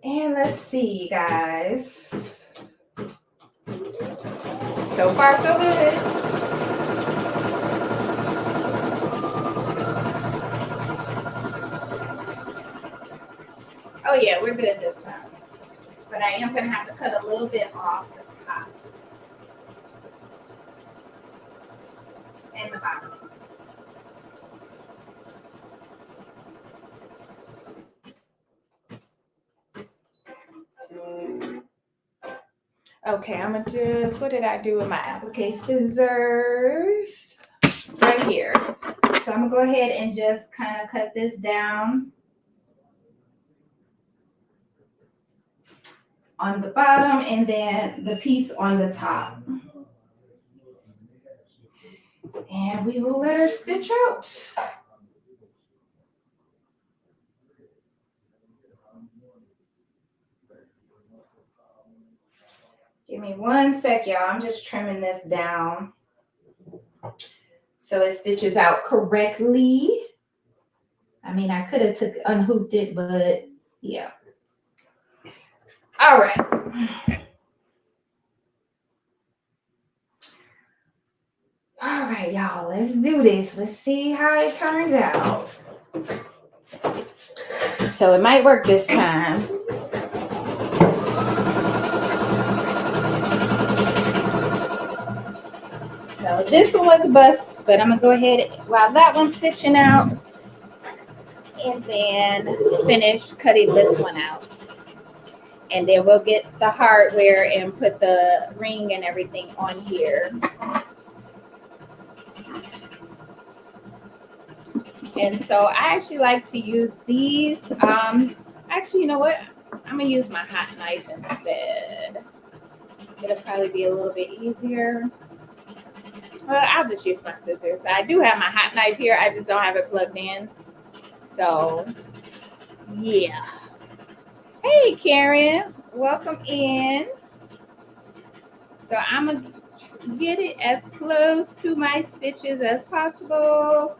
And let's see, guys. So far, so good. Oh yeah, we're good this time. But I am going to have to cut a little bit off the top and the bottom. Okay, I'm going to just, what did I do with my applique scissors? Right here. So I'm going to go ahead and just kind of cut this down on the bottom and then the piece on the top. And we will let her stitch out. Give me 1 sec, y'all. I'm just trimming this down so it stitches out correctly. I mean, I could have unhooped it, but yeah. All right. All right, y'all. Let's do this. Let's see how it turns out. So it might work this time. So this one was a bust, but I'm going to go ahead while that one's stitching out and then finish cutting this one out. And then we'll get the hardware and put the ring and everything on here. And so I actually like to use these. Actually, you know what? I'm going to use my hot knife instead. It'll probably be a little bit easier. Well, I'll just use my scissors. I do have my hot knife here. I just don't have it plugged in. So, yeah. Hey, Karen. Welcome in. So I'm going to get it as close to my stitches as possible.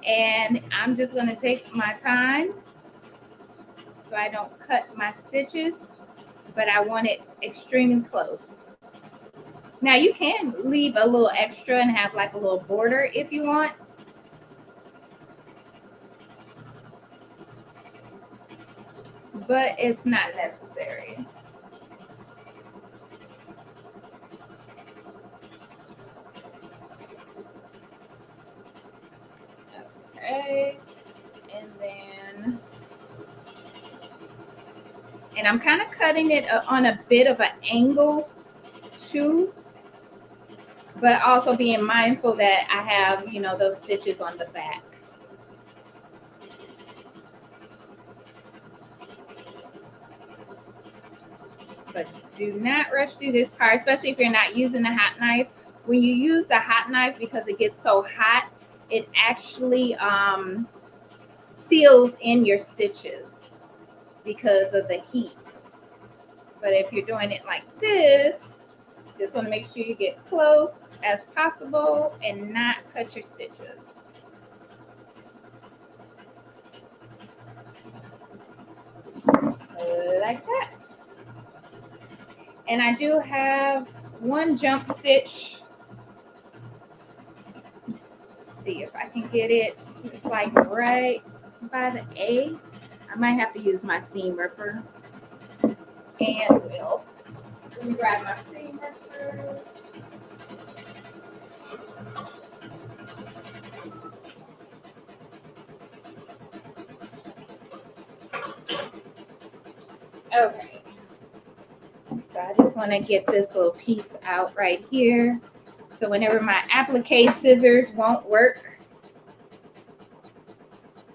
And I'm just going to take my time so I don't cut my stitches, but I want it extremely close. Now you can leave a little extra and have like a little border if you want. But it's not necessary. Okay, and I'm kind of cutting it on a bit of an angle too, but also being mindful that I have, you know, those stitches on the back. But do not rush through this part, especially if you're not using a hot knife. When you use the hot knife, because it gets so hot, it actually seals in your stitches because of the heat. But if you're doing it like this, just want to make sure you get close as possible and not cut your stitches. Like that. And I do have one jump stitch. Let's see if I can get it. It's like right by the A. I might have to use my seam ripper. And let me grab my seam ripper. Okay. So I just want to get this little piece out right here. So whenever my applique scissors won't work,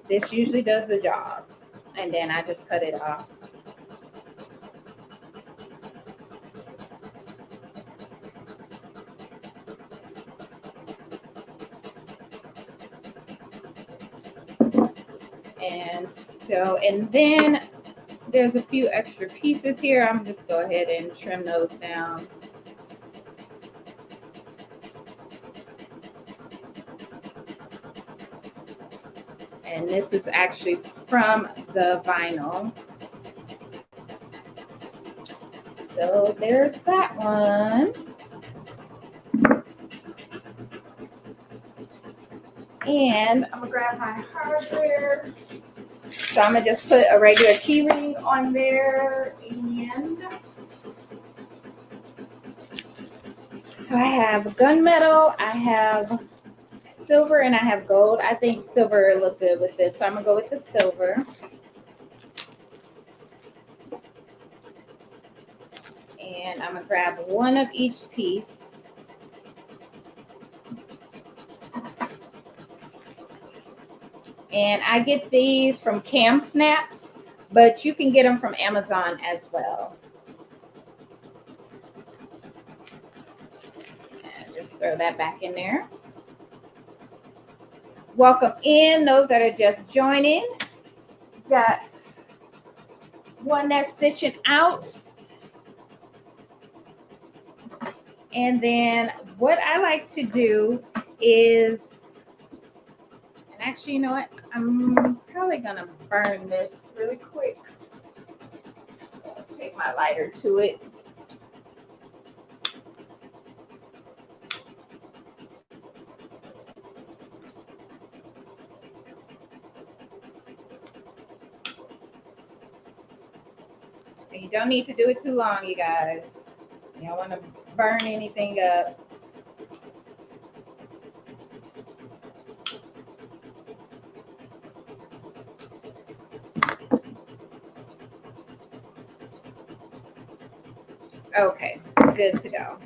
this usually does the job. And then I just cut it off. And then there's a few extra pieces here. I'm just go ahead and trim those down. And this is actually from the vinyl. So there's that one. And I'm gonna grab my hardware. So I'm gonna just put a regular key ring on there. And so I have gunmetal, I have silver, and I have gold. I think silver look good with this, so I'm gonna go with the silver. And I'm gonna grab one of each piece. And I get these from Cam Snaps, but you can get them from Amazon as well. And just throw that back in there. Welcome in those that are just joining. Got one that's stitching out. And then what I like to do is, and actually, you know what? I'm probably gonna burn this really quick. I'll take my lighter to it. And you don't need to do it too long, you guys. You don't want to burn anything up. Okay, good to go.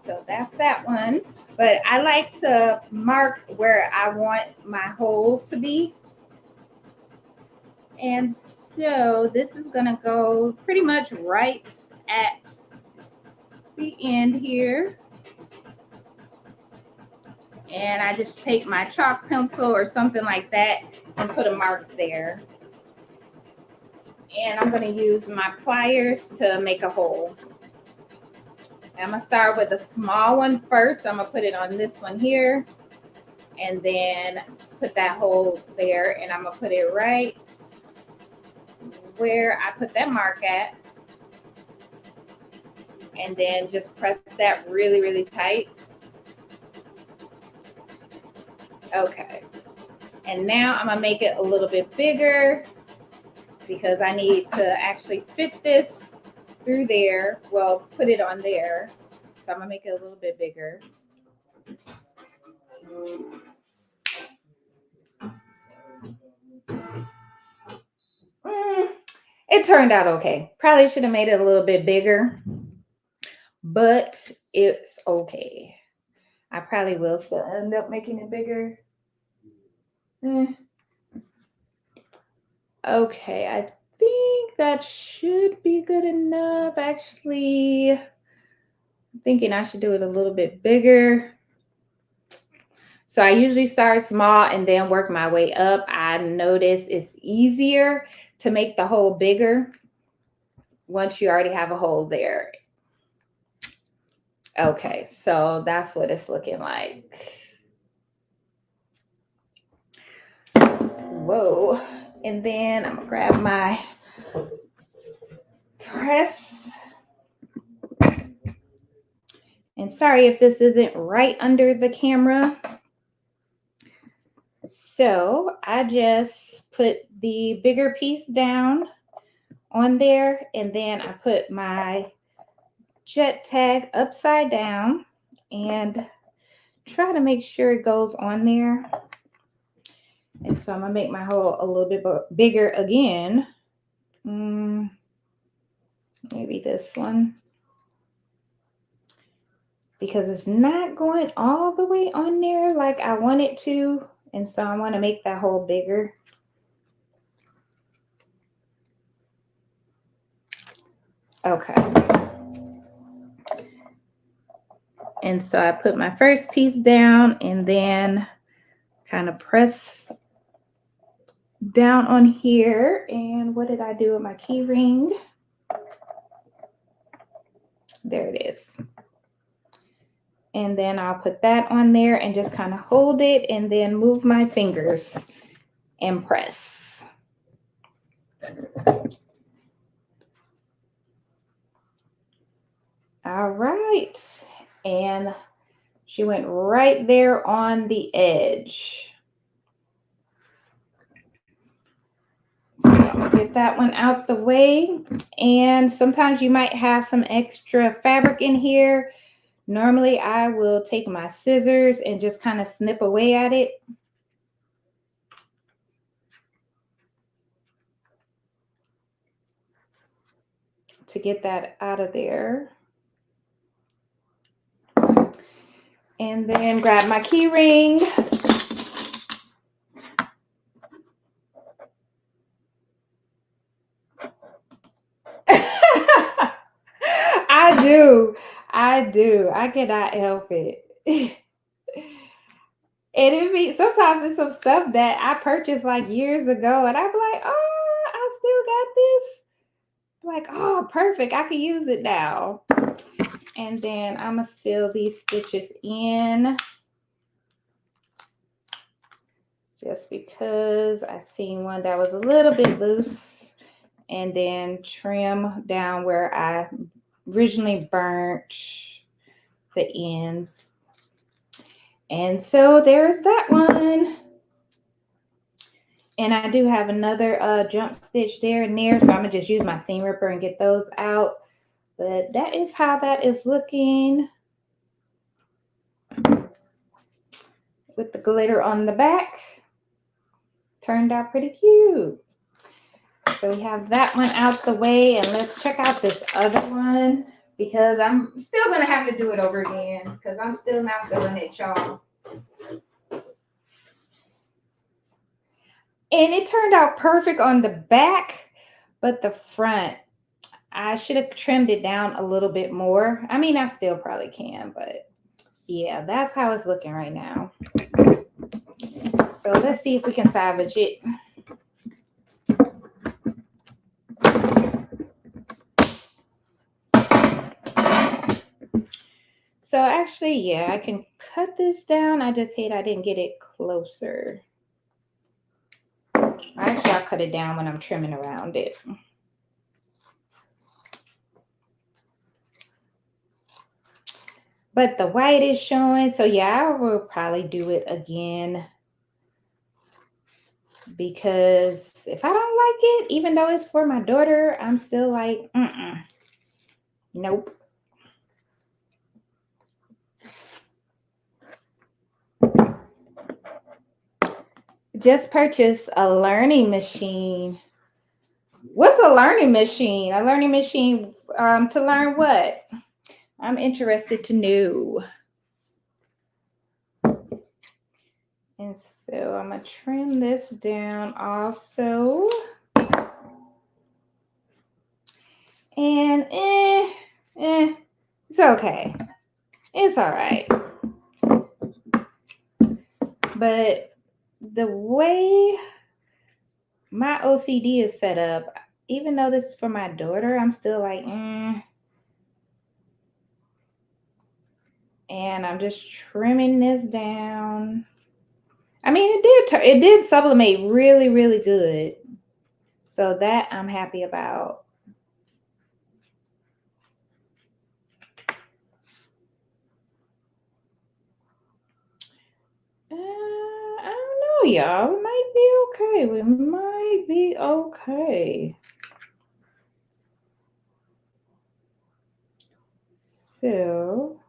So that's that one. But I like to mark where I want my hole to be. And so this is going to go pretty much right at the end here. And I just take my chalk pencil or something like that and put a mark there. And I'm going to use my pliers to make a hole. I'm going to start with a small one first. I'm going to put it on this one here. And then put that hole there. And I'm going to put it right where I put that mark at. And then just press that really, really tight. Okay. And now I'm going to make it a little bit bigger, because I need to actually fit this through there. Well, put it on there. So I'm gonna make it a little bit bigger. It turned out okay. Probably should have made it a little bit bigger, but it's okay. I probably will still end up making it bigger. Okay, I think that should be good enough. Actually, I'm thinking I should do it a little bit bigger. So I usually start small and then work my way up. I notice it's easier to make the hole bigger once you already have a hole there. Okay, so that's what it's looking like. Whoa. And then I'm gonna grab my press. And sorry if this isn't right under the camera. So I just put the bigger piece down on there, and then I put my jet tag upside down and try to make sure it goes on there. And so I'm gonna make my hole a little bit bigger again. Maybe this one, because it's not going all the way on there like I want it to. And so I want to make that hole bigger. Okay. And so I put my first piece down and then kind of press down on here. And what did I do with my key ring? There it is. And then I'll put that on there and just kind of hold it and then move my fingers and press. All right. And she went right there on the edge. So I'm gonna get that one out the way. And sometimes you might have some extra fabric in here. Normally I will take my scissors and just kind of snip away at it. To get that out of there. And then grab my key ring. I do. I cannot help it. And it be sometimes it's some stuff that I purchased like years ago, and I'm like, oh, I still got this. Like, oh, perfect. I can use it now. And then I'm gonna seal these stitches in, just because I seen one that was a little bit loose, and then trim down where I originally burnt the ends. And so there's that one. And I do have another jump stitch there and there, so I'm gonna just use my seam ripper and get those out. But that is how that is looking with the glitter on the back. Turned out pretty cute. So we have that one out the way, and let's check out this other one, because I'm still gonna have to do it over again because I'm still not feeling it, y'all. And it turned out perfect on the back, but the front, I should have trimmed it down a little bit more. I mean, I still probably can, but yeah, that's how it's looking right now. So let's see if we can salvage it. So actually, yeah, I can cut this down. I just hate I didn't get it closer. Actually, I'll cut it down when I'm trimming around it. But the white is showing, so yeah, I will probably do it again. Because if I don't like it, even though it's for my daughter, I'm still like, nope. Just purchased a learning machine. What's a learning machine? A learning machine to learn what? I'm interested to know. And so I'm going to trim this down also. And it's okay. It's all right. But the way my OCD is set up, even though this is for my daughter, I'm still like, And I'm just trimming this down. I mean, it did sublimate really, really good. So that I'm happy about. I don't know, y'all. We might be okay. We might be okay. So,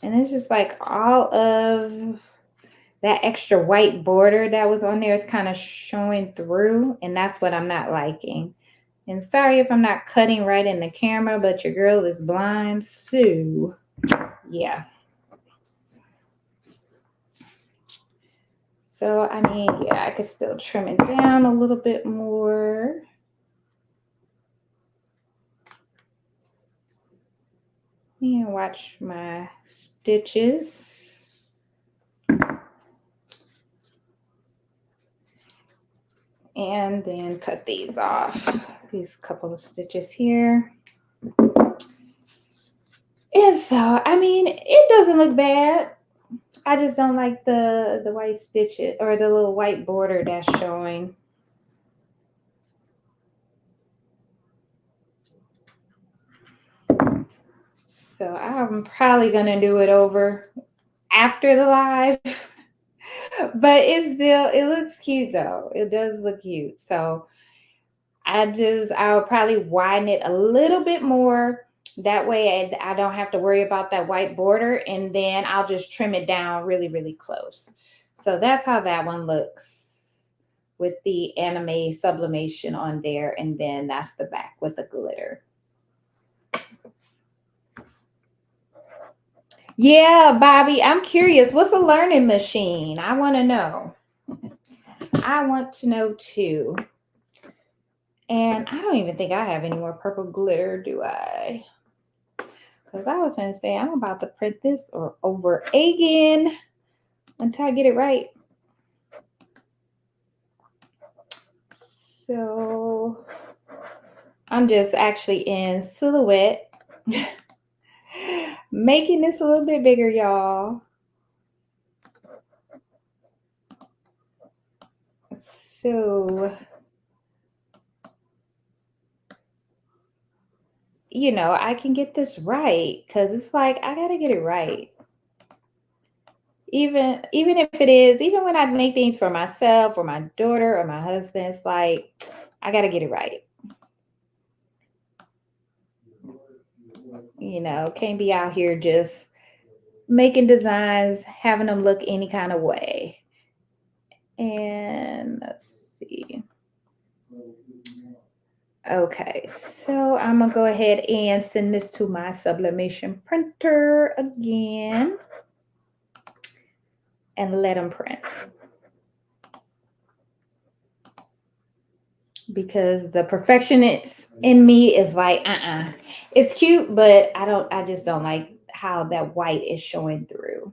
and it's just like all of that extra white border that was on there is kind of showing through, and that's what I'm not liking. And sorry if I'm not cutting right in the camera, but your girl is blind, so yeah. So, I mean, yeah, I could still trim it down a little bit more. And watch my stitches. And then cut these off. These couple of stitches here. And so, I mean, it doesn't look bad. I just don't like the white stitches or the little white border that's showing. So I'm probably going to do it over after the live. But it looks cute though. It does look cute. So I'll probably widen it a little bit more. That way I don't have to worry about that white border, and then I'll just trim it down really, really close. So that's how that one looks with the anime sublimation on there. And then that's the back with the glitter. Yeah, Bobby, I'm curious. What's a learning machine? I want to know. I want to know too. And I don't even think I have any more purple glitter, do I? Because I was going to say, I'm about to print this or over again until I get it right. So I'm just actually in silhouette, making this a little bit bigger, y'all. So, you know, I can get this right because it's like I got to get it right. Even if it is, even when I make things for myself or my daughter or my husband, it's like I got to get it right. You know, can't be out here just making designs, having them look any kind of way. And let's see. Okay, so I'm gonna go ahead and send this to my sublimation printer again and let them print. Because the perfectionist in me is like, it's cute, but I just don't like how that white is showing through.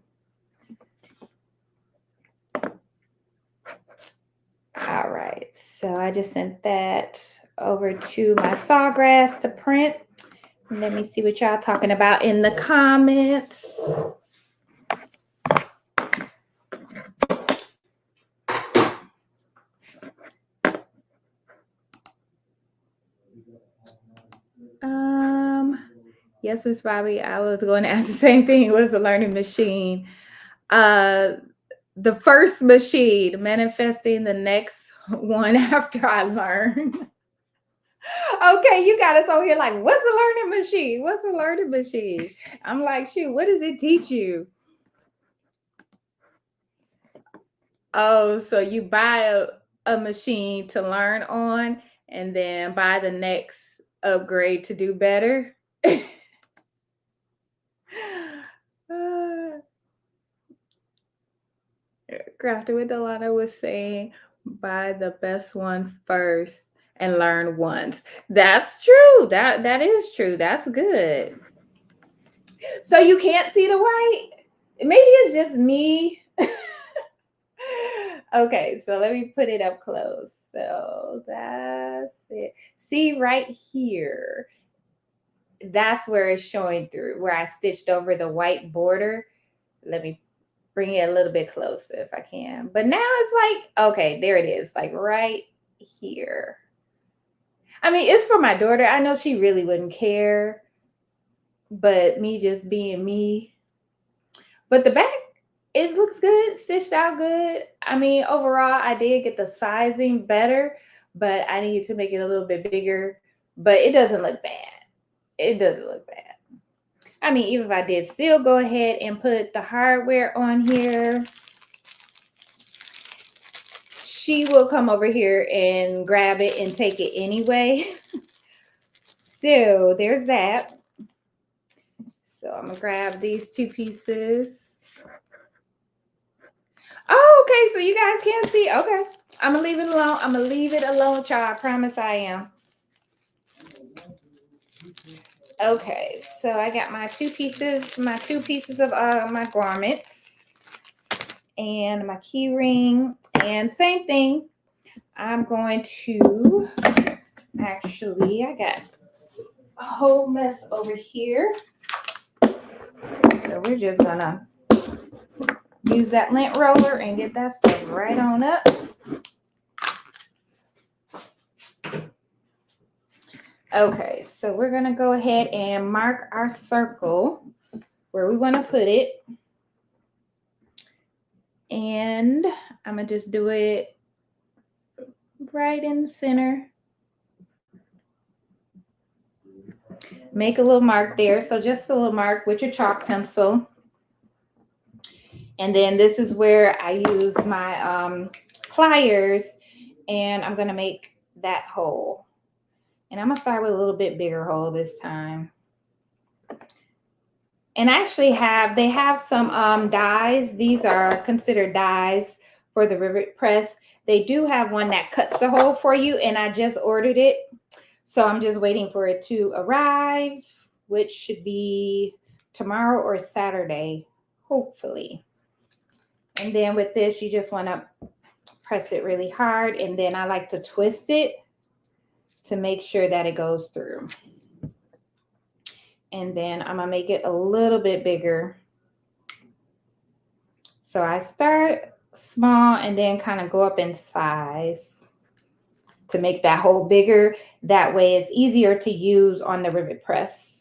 All right, so I just sent that over to my sawgrass to print. Let me see what y'all talking about in the comments. Yes, Miss Bobby, I was going to ask the same thing. It was a learning machine. The first machine, manifesting the next one after I learn. Okay, you got us over here like, what's the learning machine? What's the learning machine? I'm like, shoot, what does it teach you? Oh, so you buy a machine to learn on and then buy the next upgrade to do better? Crafted with Delana was saying, buy the best one first and learn once. That's true. That is true. That's good. So you can't see the white? Maybe it's just me. Okay, so let me put it up close. So that's it. See right here. That's where it's showing through, where I stitched over the white border. Let me bring it a little bit closer if I can. But now it's like, okay, there it is, like right here. I mean, it's for my daughter. I know she really wouldn't care, but me just being me. But the back, it looks good, stitched out good. I mean, overall, I did get the sizing better, but I need to make it a little bit bigger. But it doesn't look bad. It doesn't look bad. I mean, even if I did still go ahead and put the hardware on here, she will come over here and grab it and take it anyway. So there's that. So I'm gonna grab these two pieces. Oh, okay, so you guys can't see. Okay, I'm gonna leave it alone. I'm gonna leave it alone, y'all. I promise I am. Okay, so I got my two pieces of my garments and my key ring, and same thing. I'm going to actually, I got a whole mess over here. So we're just gonna use that lint roller and get that stuff right on up. Okay, so we're gonna go ahead and mark our circle where we want to put it. And I'm gonna just do it right in the center. Make a little mark there. So just a little mark with your chalk pencil. And then this is where I use my pliers, and I'm gonna make that hole. And I'm gonna start with a little bit bigger hole this time. And actually they have some dies. These are considered dies for the rivet press. They do have one that cuts the hole for you, and I just ordered it. So I'm just waiting for it to arrive, which should be tomorrow or Saturday, hopefully. And then with this, you just want to press it really hard, and then I like to twist it to make sure that it goes through. And then I'm gonna make it a little bit bigger. So I start small and then kind of go up in size to make that hole bigger. That way it's easier to use on the rivet press.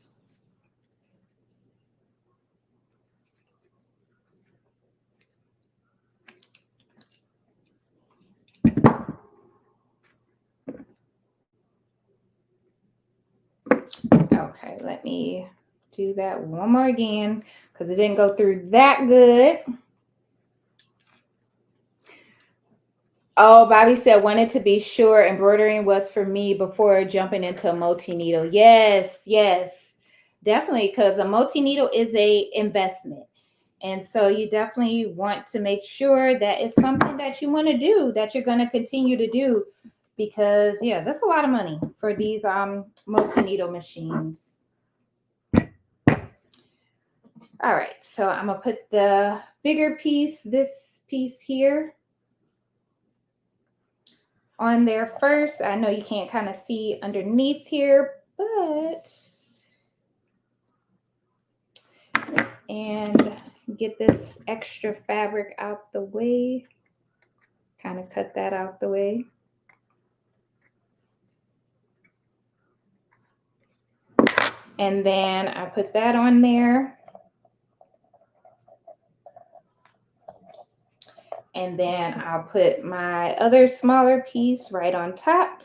Okay, let me do that one more again because it didn't go through that good. Oh, Bobby said, wanted to be sure embroidering was for me before jumping into a multi-needle. Yes, yes, definitely, because a multi-needle is a investment. And so you definitely want to make sure that it's something that you want to do, that you're going to continue to do, because yeah, that's a lot of money for these multi-needle machines. All right, so I'm gonna put the bigger piece, this piece here, on there first. I know you can't kind of see underneath here, but and get this extra fabric out the way, kind of cut that out the way. And then I put that on there. And then I'll put my other smaller piece right on top.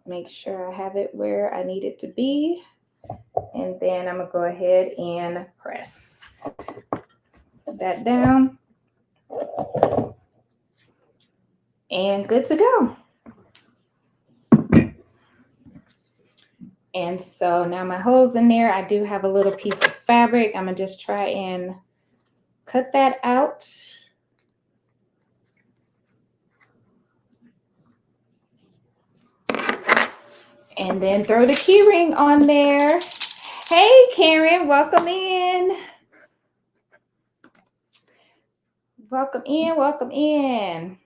Make sure I have it where I need it to be. And then I'm gonna go ahead and press. Put that down. And good to go. And so now my hole's in there. I do have a little piece of fabric. I'm gonna just try and cut that out. And then throw the key ring on there. Hey, Karen, welcome in. Welcome in, welcome in.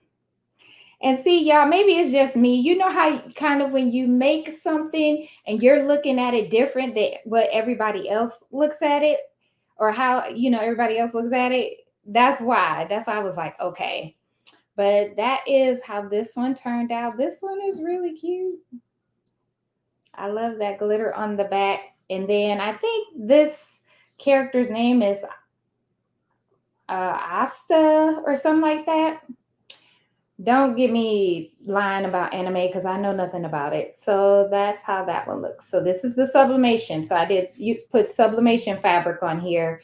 And see, y'all, maybe it's just me. You know how kind of when you make something and you're looking at it different than what everybody else looks at it, or how, you know, everybody else looks at it. That's why. That's why I was like, okay. But that is how this one turned out. This one is really cute. I love that glitter on the back. And then I think this character's name is Asta or something like that. Don't get me lying about anime because I know nothing about it. So that's how that one looks. So this is the sublimation. So I did you put sublimation fabric on here,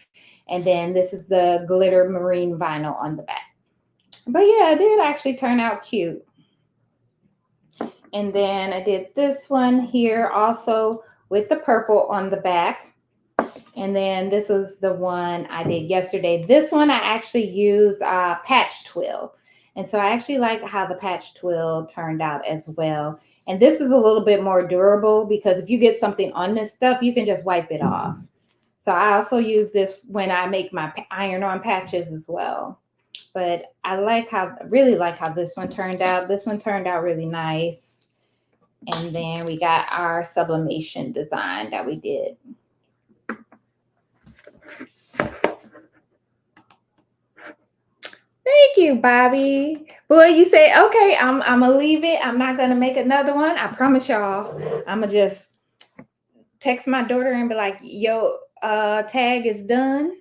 and then this is the glitter marine vinyl on the back. But yeah, it did actually turn out cute. And then I did this one here also with the purple on the back. And then this is the one I did yesterday. This one I actually used patch twill. And so I actually like how the patch twill turned out as well. And this is a little bit more durable because if you get something on this stuff, you can just wipe it off. So I also use this when I make my iron-on patches as well. But I really like how this one turned out. This one turned out really nice. And then we got our sublimation design that we did. Thank you, Bobby. Boy, you say, okay, I'm gonna leave it. I'm not gonna make another one. I promise y'all. I'm gonna just text my daughter and be like, yo, tag is done.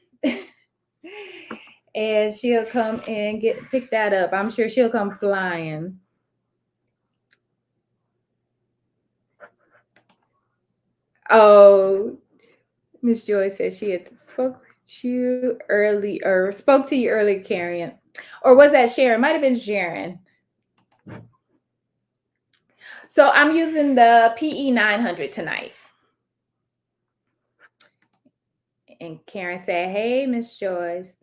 And she'll come and pick that up. I'm sure she'll come flying. Oh, Miss Joy says she had spoke to you early, Karen. Or was that Sharon? Might have been Sharon. So I'm using the PE 900 tonight. And Karen said, hey, Miss Joyce.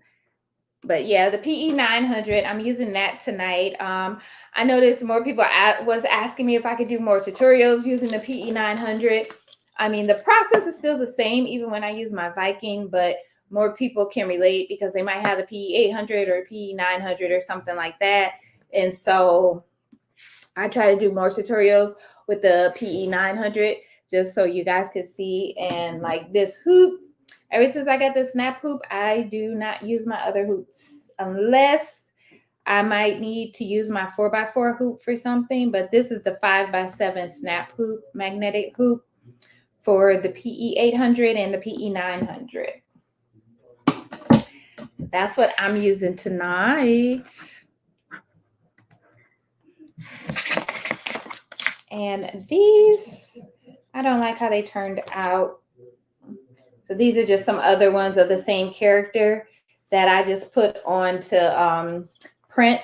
But yeah, the PE 900, I'm using that tonight. I noticed more people was asking me if I could do more tutorials using the PE 900. I mean, the process is still the same even when I use my Viking, but more people can relate because they might have the PE 800 or PE 900 or something like that. And so I try to do more tutorials with the PE 900 just so you guys can see. And like this hoop, ever since I got the snap hoop, I do not use my other hoops unless I might need to use my 4x4 hoop for something. But this is the 5x7 snap hoop, magnetic hoop for the PE 800 and the PE 900. So that's what I'm using tonight. And these, I don't like how they turned out. So these are just some other ones of the same character that I just put on to print.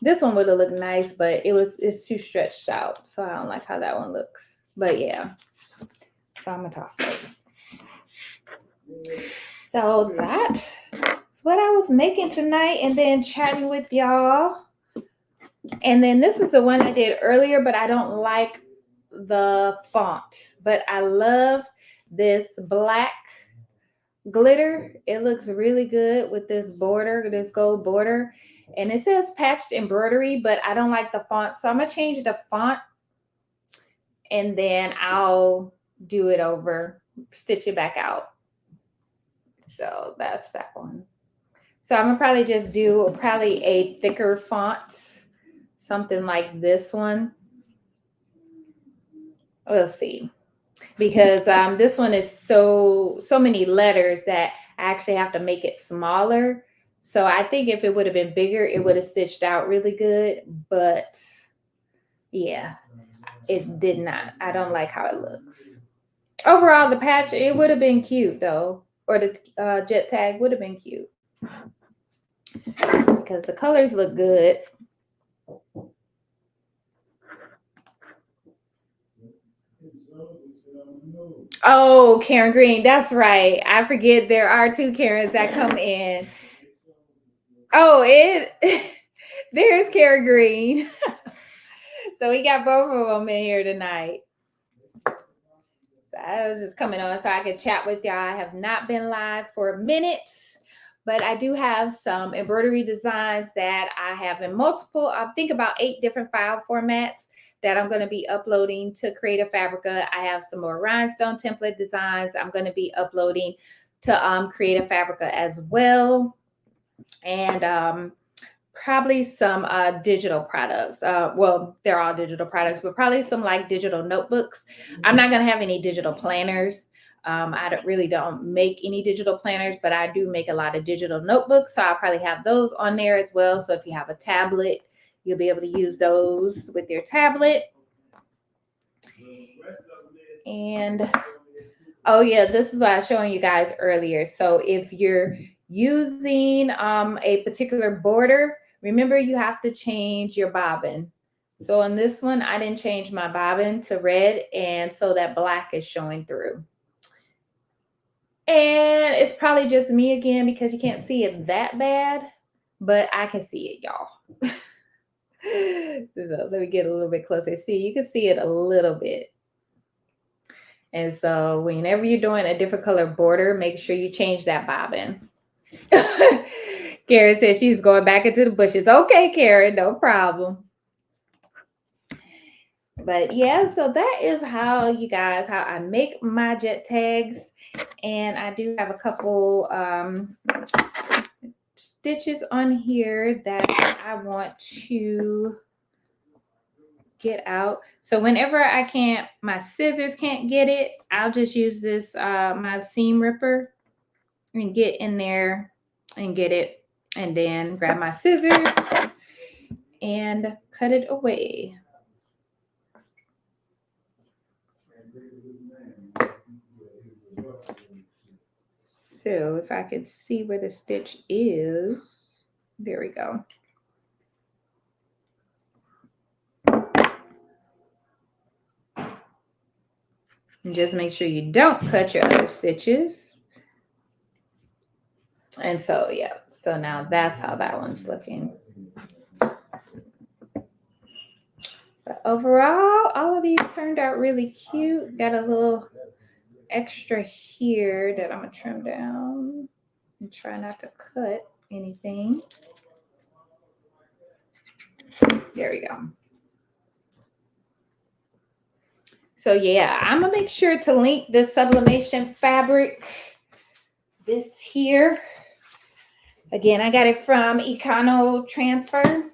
This one would have looked nice, but it's too stretched out. So I don't like how that one looks. But yeah, so I'm gonna toss those. So that's what I was making tonight and then chatting with y'all. And then this is the one I did earlier, but I don't like the font. But I love this black glitter. It looks really good with this border, this gold border. And it says patched embroidery, but I don't like the font. So I'm going to change the font and then I'll do it over, stitch it back out. So that's that one. So I'm going to probably just do a thicker font, something like this one. We'll see. Because this one is so many letters that I actually have to make it smaller. So I think if it would have been bigger, it would have stitched out really good. But yeah, it did not. I don't like how it looks. Overall, the patch, it would have been cute though. Or the jet tag would have been cute. Because the colors look good. Oh, Karen Green, that's right. I forget there are two Karens that come in. Oh, there's Karen Green. So we got both of them in here tonight. So I was just coming on so I could chat with y'all. I have not been live for a minute, but I do have some embroidery designs that I have in multiple, I think about 8 different file formats that I'm going to be uploading to Creative Fabrica. I have some more rhinestone template designs I'm going to be uploading to Creative Fabrica as well. And probably some digital products. Well, they're all digital products, but probably some like digital notebooks. I'm not going to have any digital planners. Really don't make any digital planners, but I do make a lot of digital notebooks. So I'll probably have those on there as well. So if you have a tablet, you'll be able to use those with your tablet. And oh yeah, this is what I was showing you guys earlier. So if you're using a particular border, remember you have to change your bobbin. So on this one, I didn't change my bobbin to red, and so that black is showing through. And it's probably just me again because you can't see it that bad, but I can see it, y'all. So let me get a little bit closer. See, you can see it a little bit. And so whenever you're doing a different color border, make sure you change that bobbin. Karen says she's going back into the bushes. Okay, Karen, no problem. But yeah, so that is how I make my jet tags. And I do have a couple stitches on here that I want to get out. So whenever my scissors can't get it, I'll just use this, my seam ripper, and get in there and get it, and then grab my scissors and cut it away. So if I could see where the stitch is, there we go. And just make sure you don't cut your other stitches. And so, yeah, so now that's how that one's looking. But overall, all of these turned out really cute. Got a little extra here that I'm going to trim down and try not to cut anything. There we go. So yeah, I'm going to make sure to link this sublimation fabric, this here. Again, I got it from Econo Transfer,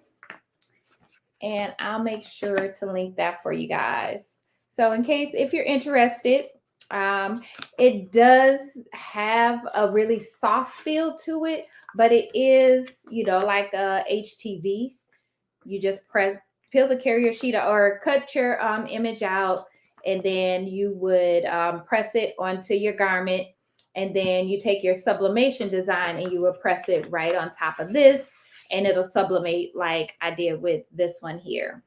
and I'll make sure to link that for you guys. So in case, if you're interested, it does have a really soft feel to it, but it is, like a HTV. You just peel the carrier sheet or cut your image out, and then you would press it onto your garment, and then you take your sublimation design and you would press it right on top of this, and it'll sublimate like I did with this one here.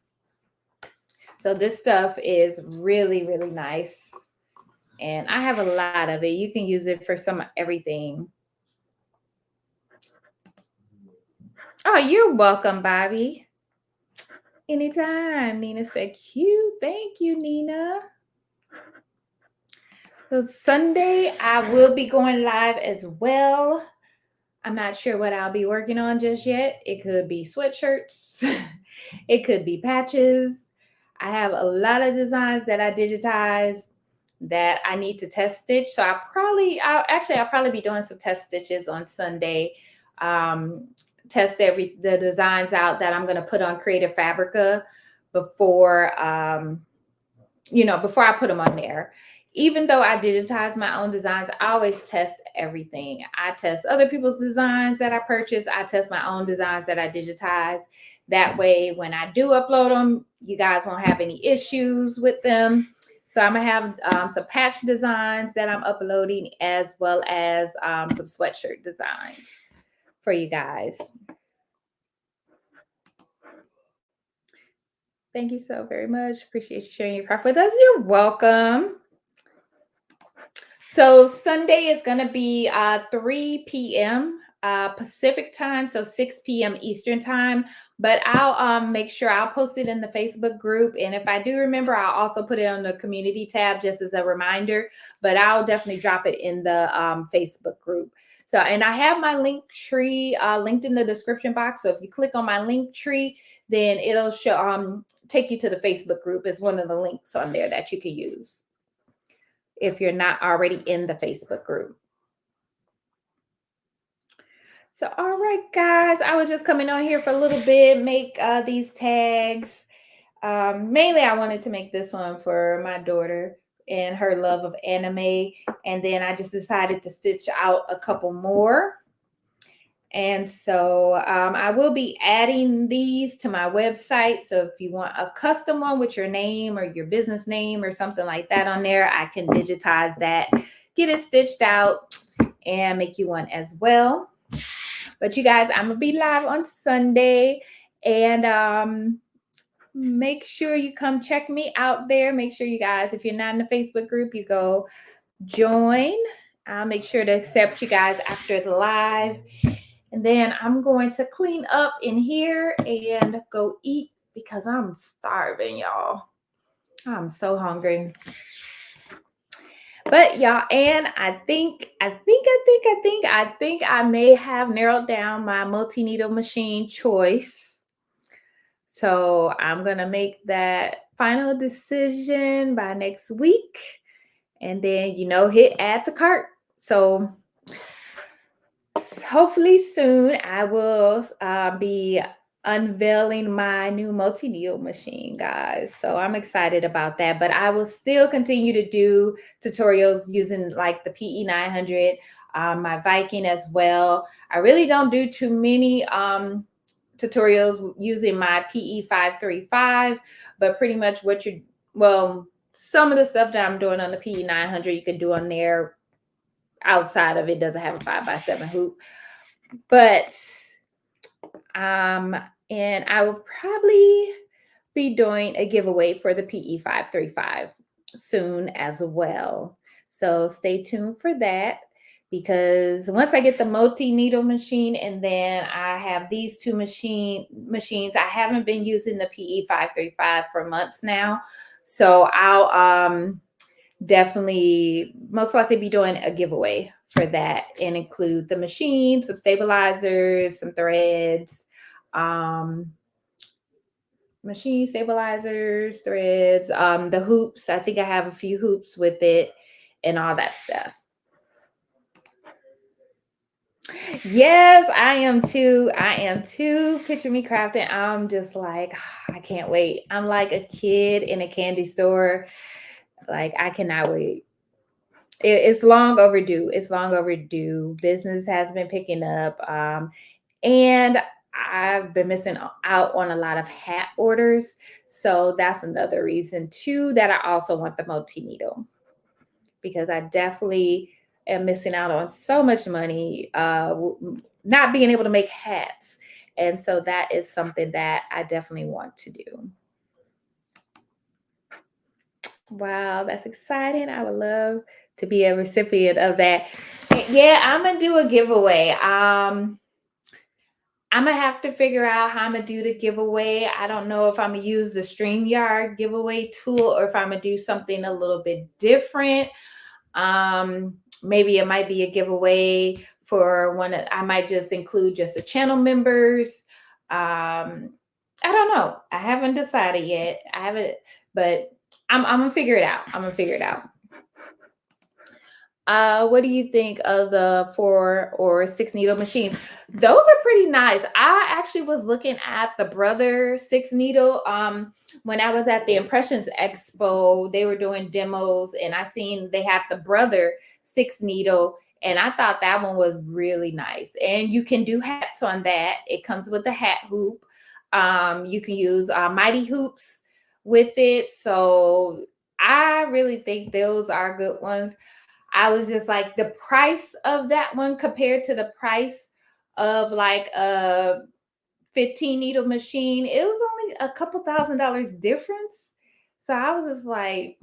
So this stuff is really, really nice. And I have a lot of it. You can use it for some everything. Oh, you're welcome, Bobby. Anytime. Nina said, cute. Thank you, Nina. So Sunday, I will be going live as well. I'm not sure what I'll be working on just yet. It could be sweatshirts. It could be patches. I have a lot of designs that I digitized that I need to test stitch. So I'll probably be doing some test stitches on Sunday. Test the designs out that I'm going to put on Creative Fabrica before I put them on there. Even though I digitize my own designs, I always test everything. I test other people's designs that I purchase. I test my own designs that I digitize. That way, when I do upload them, you guys won't have any issues with them. So I'm going to have some patch designs that I'm uploading, as well as some sweatshirt designs for you guys. Thank you so very much. Appreciate you sharing your craft with us. You're welcome. So Sunday is going to be 3 p.m. Pacific time, so 6 p.m. Eastern time. But I'll make sure I'll post it in the Facebook group. And if I do remember, I'll also put it on the community tab just as a reminder. But I'll definitely drop it in the Facebook group. So, and I have my link tree linked in the description box. So if you click on my link tree, then it'll show take you to the Facebook group. It's one of the links on there that you can use if you're not already in the Facebook group. So, all right, guys, I was just coming on here for a little bit, make these tags. Mainly, I wanted to make this one for my daughter and her love of anime. And then I just decided to stitch out a couple more. And so I will be adding these to my website. So if you want a custom one with your name or your business name or something like that on there, I can digitize that, get it stitched out, and make you one as well. But you guys, I'm going to be live on Sunday. And make sure you come check me out there. Make sure you guys, if you're not in the Facebook group, you go join. I'll make sure to accept you guys after the live. And then I'm going to clean up in here and go eat because I'm starving, y'all. I'm so hungry. But y'all, and I think I may have narrowed down my multi-needle machine choice. So I'm going to make that final decision by next week. And then, hit add to cart. So hopefully soon I will be unveiling my new multi-needle machine, guys. So I'm excited about that. But I will still continue to do tutorials using like the PE 900, my Viking as well. I really don't do too many tutorials using my PE 535, but pretty much some of the stuff that I'm doing on the PE 900 you can do on there. Outside of it doesn't have a 5x7 hoop, but and I will probably be doing a giveaway for the PE 535 soon as well. So stay tuned for that, because once I get the multi-needle machine and then I have these two machines, I haven't been using the PE 535 for months now. So I'll definitely most likely be doing a giveaway for that and include the machine, some stabilizers, some threads, machine stabilizers, threads, the hoops. I think I have a few hoops with it and all that stuff. Yes, I am too. Picture me crafting. I'm just like, I can't wait. I'm like a kid in a candy store. Like, I cannot wait. It's long overdue. It's long overdue. Business has been picking up. And I've been missing out on a lot of hat orders. So that's another reason too that I also want the multi-needle, because I definitely am missing out on so much money, not being able to make hats. And so that is something that I definitely want to do. Wow, that's exciting. I would love to be a recipient of that. Yeah, I'm going to do a giveaway. I'm going to have to figure out how I'm going to do the giveaway. I don't know if I'm going to use the Streamyard giveaway tool or if I'm going to do something a little bit different. Maybe it might be a giveaway for one. I might just include just the channel members. I don't know. I haven't decided yet. But I'm going to figure it out. What do you think of the 4 or 6 needle machines? Those are pretty nice. I actually was looking at the Brother 6 needle. When I was at the Impressions Expo, they were doing demos and I seen they had the Brother 6 needle. And I thought that one was really nice. And you can do hats on that. It comes with a hat hoop. You can use mighty hoops with it. So I really think those are good ones. I was just like, the price of that one compared to the price of like a 15 needle machine, it was only a couple $1,000s difference. So I was just like,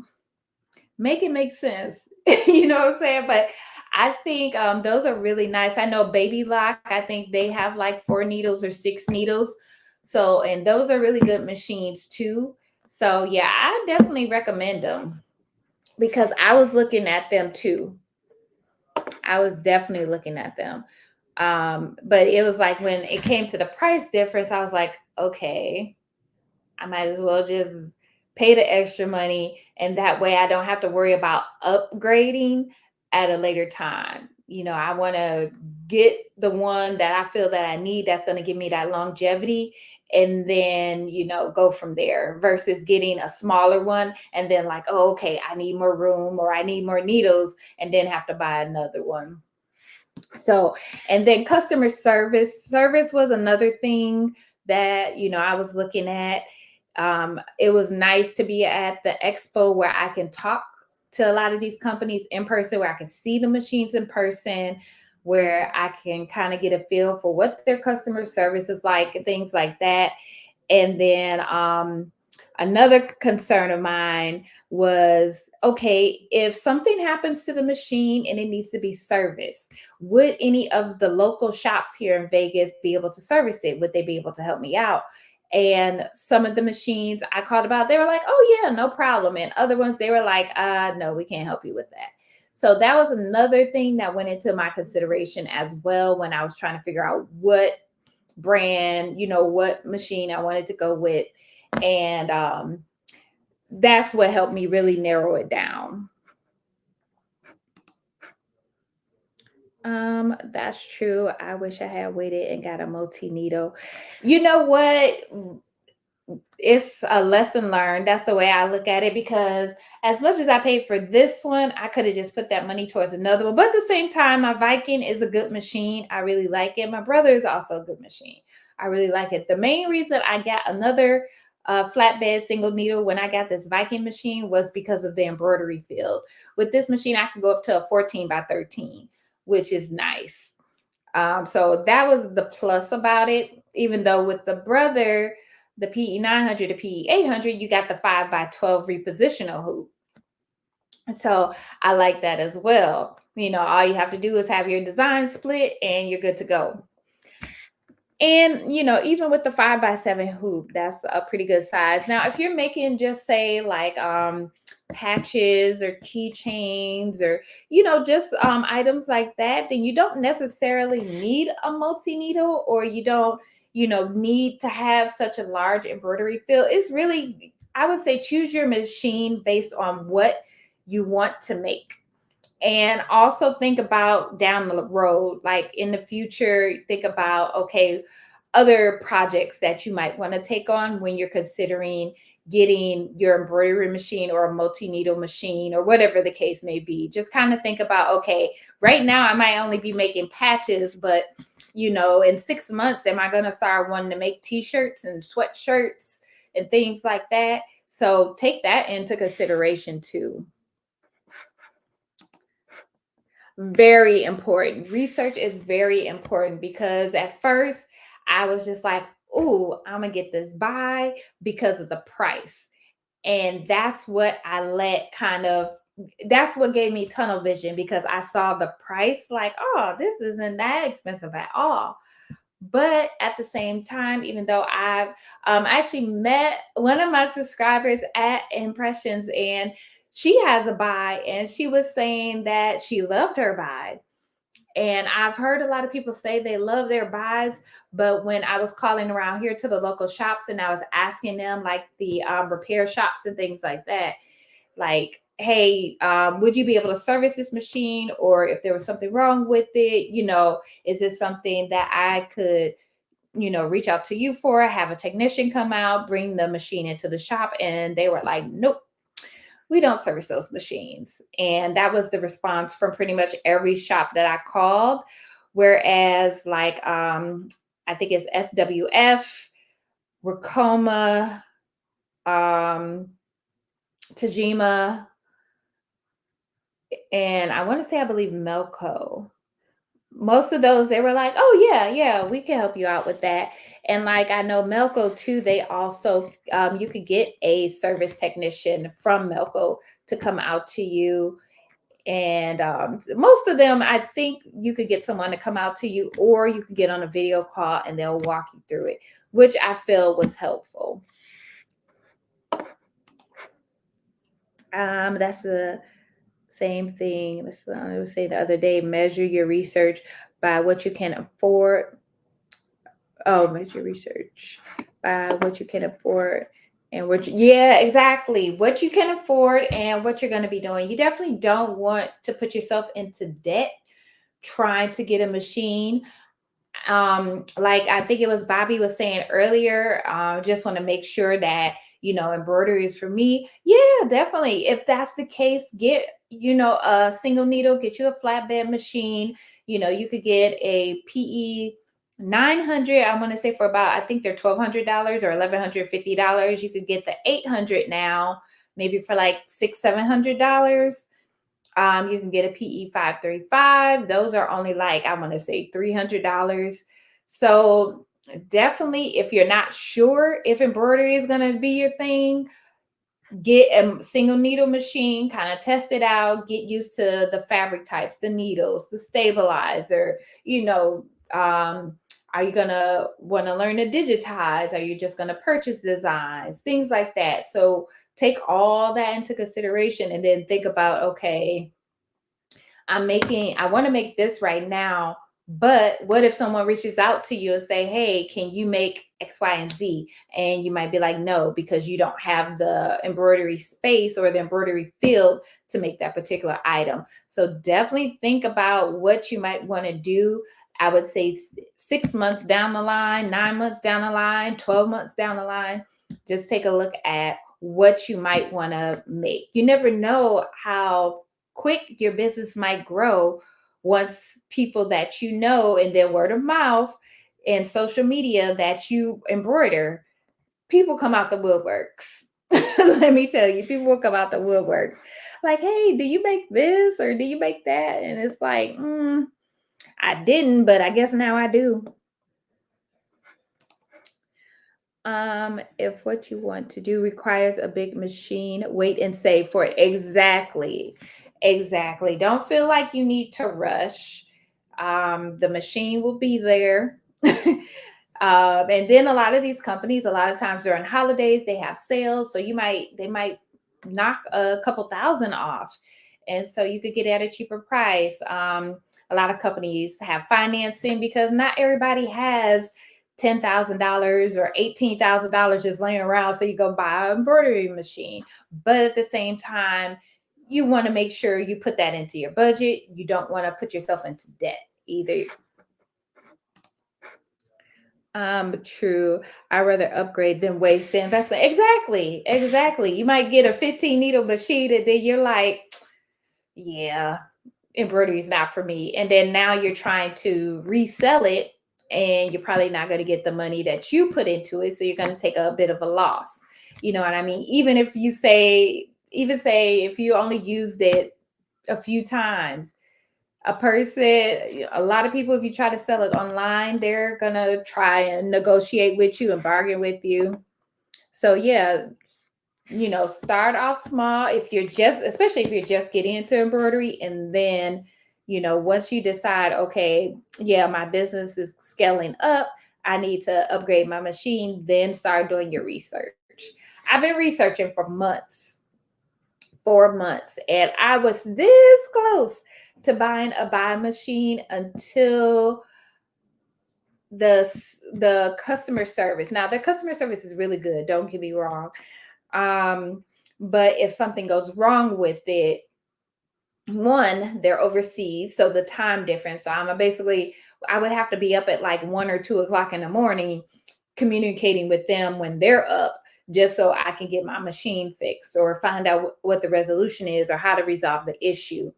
make it make sense. You know what I'm saying? But I think those are really nice. I know Baby Lock, I think they have like 4 needles or 6 needles. So, and those are really good machines too. So, yeah, I definitely recommend them because I was looking at them too. I was definitely looking at them. But it was like when it came to the price difference, I was like, okay, I might as well just pay the extra money. And that way I don't have to worry about upgrading at a later time. You know, I want to get the one that I feel that I need that's going to give me that longevity and then, you know, go from there versus getting a smaller one and then like, oh, okay, I need more room or I need more needles and then have to buy another one. So, and then customer service was another thing that, you know, I was looking at. It was nice to be at the expo where I can talk to a lot of these companies in person, where I can see the machines in person, where I can kind of get a feel for what their customer service is like and things like that. And then another concern of mine was, okay, if something happens to the machine and it needs to be serviced, would any of the local shops here in Vegas be able to service it? Would they be able to help me out? And some of the machines I called about, they were like, oh, yeah, no problem. And other ones, they were like, no, we can't help you with that. So that was another thing that went into my consideration as well when I was trying to figure out what brand, you know, what machine I wanted to go with. And that's what helped me really narrow it down. That's true. I wish I had waited and got a multi-needle. You know what? It's a lesson learned. That's the way I look at it, because as much as I paid for this one, I could have just put that money towards another one. But at the same time, my Viking is a good machine. I really like it. My brother is also a good machine. I really like it. The main reason I got another flatbed single needle when I got this Viking machine was because of the embroidery field. With this machine, I can go up to a 14 by 13, which is nice. So that was the plus about it. Even though with the brother, the PE 900 to PE 800, you got the 5 by 12 repositional hoop. So I like that as well. You know, all you have to do is have your design split and you're good to go. And, you know, even with the 5 by 7 hoop, that's a pretty good size. Now, if you're making just say like patches or keychains or, you know, just items like that, then you don't necessarily need a multi-needle, or you don't, you know, need to have such a large embroidery field. It's really, I would say, choose your machine based on what you want to make. And also think about down the road, like in the future, think about, okay, other projects that you might want to take on when you're considering getting your embroidery machine or a multi-needle machine or whatever the case may be. Just kind of think about, okay, right now I might only be making patches, but you know, in 6 months, am I going to start wanting to make t-shirts and sweatshirts and things like that? So take that into consideration too. Very important. Research is very important, because at first I was just like, oh, I'm gonna get this buy because of the price. And that's what I let kind of, that's what gave me tunnel vision, because I saw the price like, oh, this isn't that expensive at all. But at the same time, even though I've actually met one of my subscribers at Impressions, and she has a buy, and she was saying that she loved her buy. And I've heard a lot of people say they love their buys, but when I was calling around here to the local shops and I was asking them, like the repair shops and things like that, like, hey, would you be able to service this machine? Or if there was something wrong with it, you know, is this something that I could, you know, reach out to you for, have a technician come out, bring the machine into the shop? And they were like, nope, we don't service those machines. And that was the response from pretty much every shop that I called. Whereas like, I think it's SWF, Racoma, Tajima, and I want to say, I believe Melco. Most of those, they were like, oh yeah, we can help you out with that. And like, I know Melco too, they also, you could get a service technician from Melco to come out to you. And most of them, I think you could get someone to come out to you, or you could get on a video call and they'll walk you through it, which I feel was helpful. That's the same thing. I was saying the other day, measure your research by what you can afford. Oh, measure research by what you can afford and yeah, exactly. What you can afford and what you're going to be doing. You definitely don't want to put yourself into debt trying to get a machine. Like I think it was Bobby was saying earlier, just want to make sure that embroidery is for me. Yeah, definitely. If that's the case, get a single needle, get you a flatbed machine. You could get a PE 900. I want to say for about, I think they're $1,200 or $1,150. You could get the 800 now, maybe for like $600-700. You can get a PE 535. Those are only like, I want to say $300. So definitely, if you're not sure if embroidery is going to be your thing, get a single needle machine, kind of test it out, get used to the fabric types, the needles, the stabilizer, are you going to want to learn to digitize? Are you just going to purchase designs, things like that? So take all that into consideration and then think about, okay, I want to make this right now, but what if someone reaches out to you and say, hey, can you make X, Y, and Z? And you might be like, no, because you don't have the embroidery space or the embroidery field to make that particular item. So definitely think about what you might want to do. I would say 6 months down the line, 9 months down the line, 12 months down the line, just take a look at what you might want to make. You never know how quick your business might grow once people that and then word of mouth and social media that you embroider, people come out the woodworks. Let me tell you, people will come out the woodworks like, hey, do you make this or do you make that? And it's like, I didn't, but I guess now I do. If what you want to do requires a big machine, wait and save for it. Exactly. Don't feel like you need to rush. The machine will be there. And then a lot of these companies, a lot of times during holidays, they have sales. So they might knock a couple thousand off. And so you could get it at a cheaper price. A lot of companies have financing because not everybody has $10,000 or $18,000 just laying around so you go buy an embroidery machine. But at the same time, you want to make sure you put that into your budget. You don't want to put yourself into debt either. True. I'd rather upgrade than waste the investment. Exactly. You might get a 15 needle machine and then you're like, yeah, embroidery is not for me. And then now you're trying to resell it and you're probably not going to get the money that you put into it. So you're going to take a bit of a loss. You know what I mean? Even if if you only used it a few times, a lot of people, if you try to sell it online, they're going to try and negotiate with you and bargain with you. So yeah, start off small especially if you're just getting into embroidery. And then, once you decide, okay, yeah, my business is scaling up, I need to upgrade my machine, then start doing your research. I've been researching for months, 4 months, and I was this close to buying a buy machine until the customer service. Now, their customer service is really good, don't get me wrong. But if something goes wrong with it, one, they're overseas, so the time difference. So I would have to be up at like 1 or 2 o'clock in the morning communicating with them when they're up, just so I can get my machine fixed or find out what the resolution is or how to resolve the issue.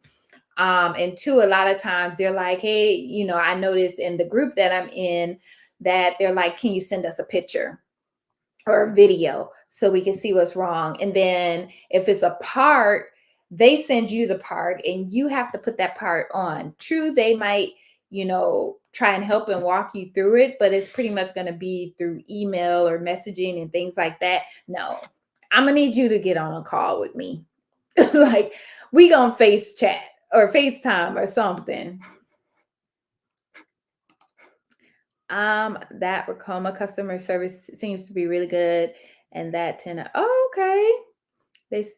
And two, a lot of times they're like, hey, I noticed in the group that I'm in that they're like, can you send us a picture or a video so we can see what's wrong? And then if it's a part, they send you the part and you have to put that part on. True, they might, try and help and walk you through it, but it's pretty much going to be through email or messaging and things like that. No, I'm going to need you to get on a call with me. Like, we going to face chat. or FaceTime or something. That Racoma customer service seems to be really good, and that 10. Oh, okay. This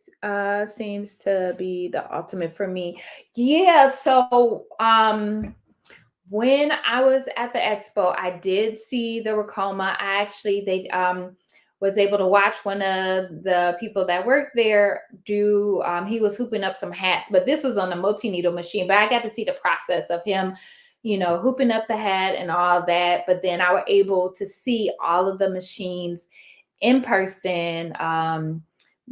seems to be the ultimate for me. Yeah, so when I was at the expo, I did see the Racoma. I actually they was able to watch one of the people that worked there do he was hooping up some hats, but this was on the multi-needle machine. But I got to see the process of him, hooping up the hat and all that. But then I was able to see all of the machines in person.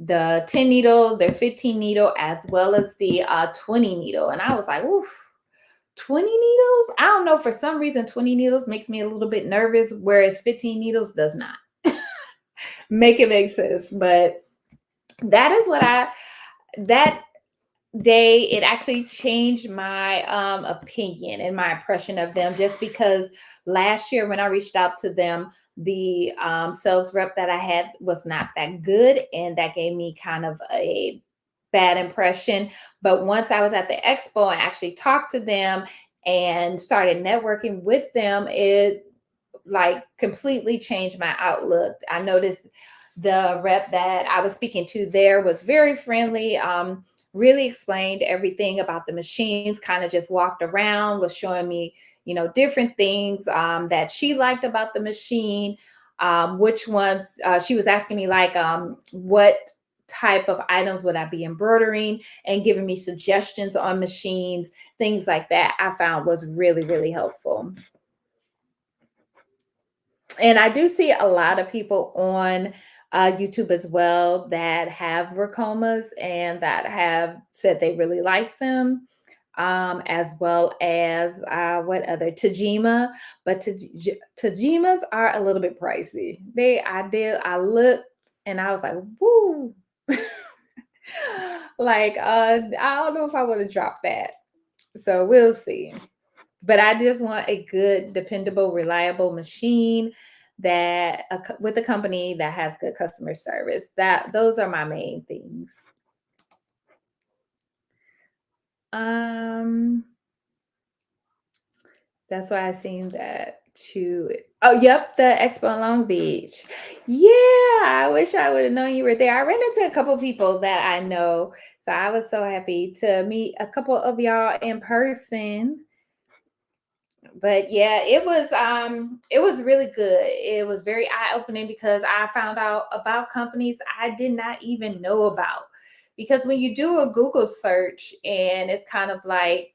The 10 needle, the 15 needle, as well as the 20 needle. And I was like, oof, 20 needles? I don't know. For some reason, 20 needles makes me a little bit nervous, whereas 15 needles does not make it make sense. But that is that day, it actually changed my opinion and my impression of them, just because last year when I reached out to them, the sales rep that I had was not that good, and that gave me kind of a bad impression. But once I was at the expo and actually talked to them and started networking with them, it like completely changed my outlook. I noticed the rep that I was speaking to there was very friendly, really explained everything about the machines, kind of just walked around, was showing me, different things that she liked about the machine. Which ones she was asking me, like, what type of items would I be embroidering, and giving me suggestions on machines, things like that. I found was really, really helpful. And I do see a lot of people on YouTube as well that have Racomas and that have said they really like them, as well as what other Tajima. But Tajimas are a little bit pricey. I looked and I was like, woo. Like, I don't know if I want to drop that. So we'll see. But I just want a good, dependable, reliable machine that with a company that has good customer service. Those are my main things. Um, that's why I seen that too. Oh, yep, the expo in Long Beach. Yeah, I wish I would have known you were there. I ran into a couple people that I know, so I was so happy to meet a couple of y'all in person. But yeah, it was really good. It was very eye-opening because I found out about companies I did not even know about. Because when you do a Google search, and it's kind of like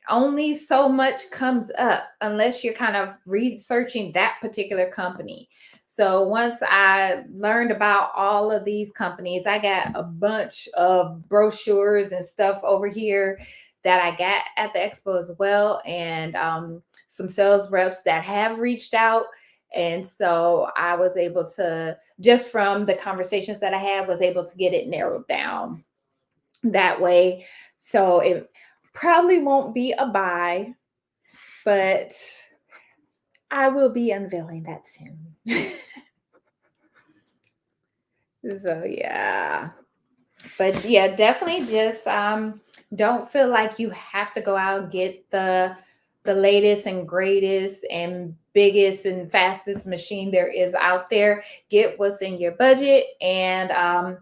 only so much comes up unless you're kind of researching that particular company. So once I learned about all of these companies, I got a bunch of brochures and stuff over here that I got at the expo as well, and some sales reps that have reached out. And so I was able to, just from the conversations that I had, was able to get it narrowed down that way. So it probably won't be a buy, but I will be unveiling that soon. So yeah. But yeah, definitely just don't feel like you have to go out and get the latest and greatest and biggest and fastest machine there is out there. Get what's in your budget. And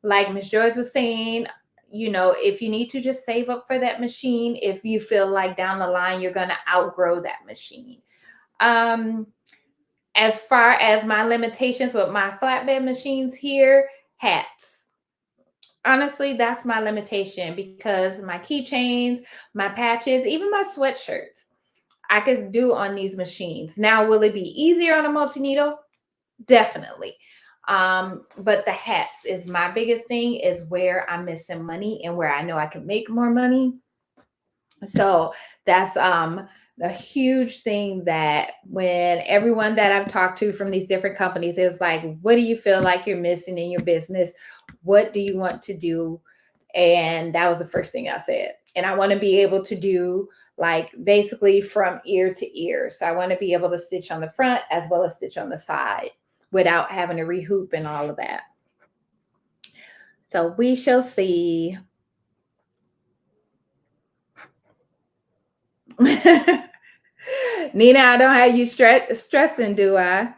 like Miss Joyce was saying, if you need to, just save up for that machine if you feel like down the line you're going to outgrow that machine. As far as my limitations with my flatbed machines here, hats. Honestly, that's my limitation, because my keychains, my patches, even my sweatshirts, I could do on these machines. Now, will it be easier on a multi-needle? Definitely. But the hats is my biggest thing, is where I'm missing money and where I know I can make more money. So that's a huge thing, that when everyone that I've talked to from these different companies is like, what do you feel like you're missing in your business? What do you want to do? And that was the first thing I said. And I want to be able to do, like, basically from ear to ear. So I want to be able to stitch on the front as well as stitch on the side without having to rehoop and all of that. So we shall see. Nina, I don't have you stressing, do I?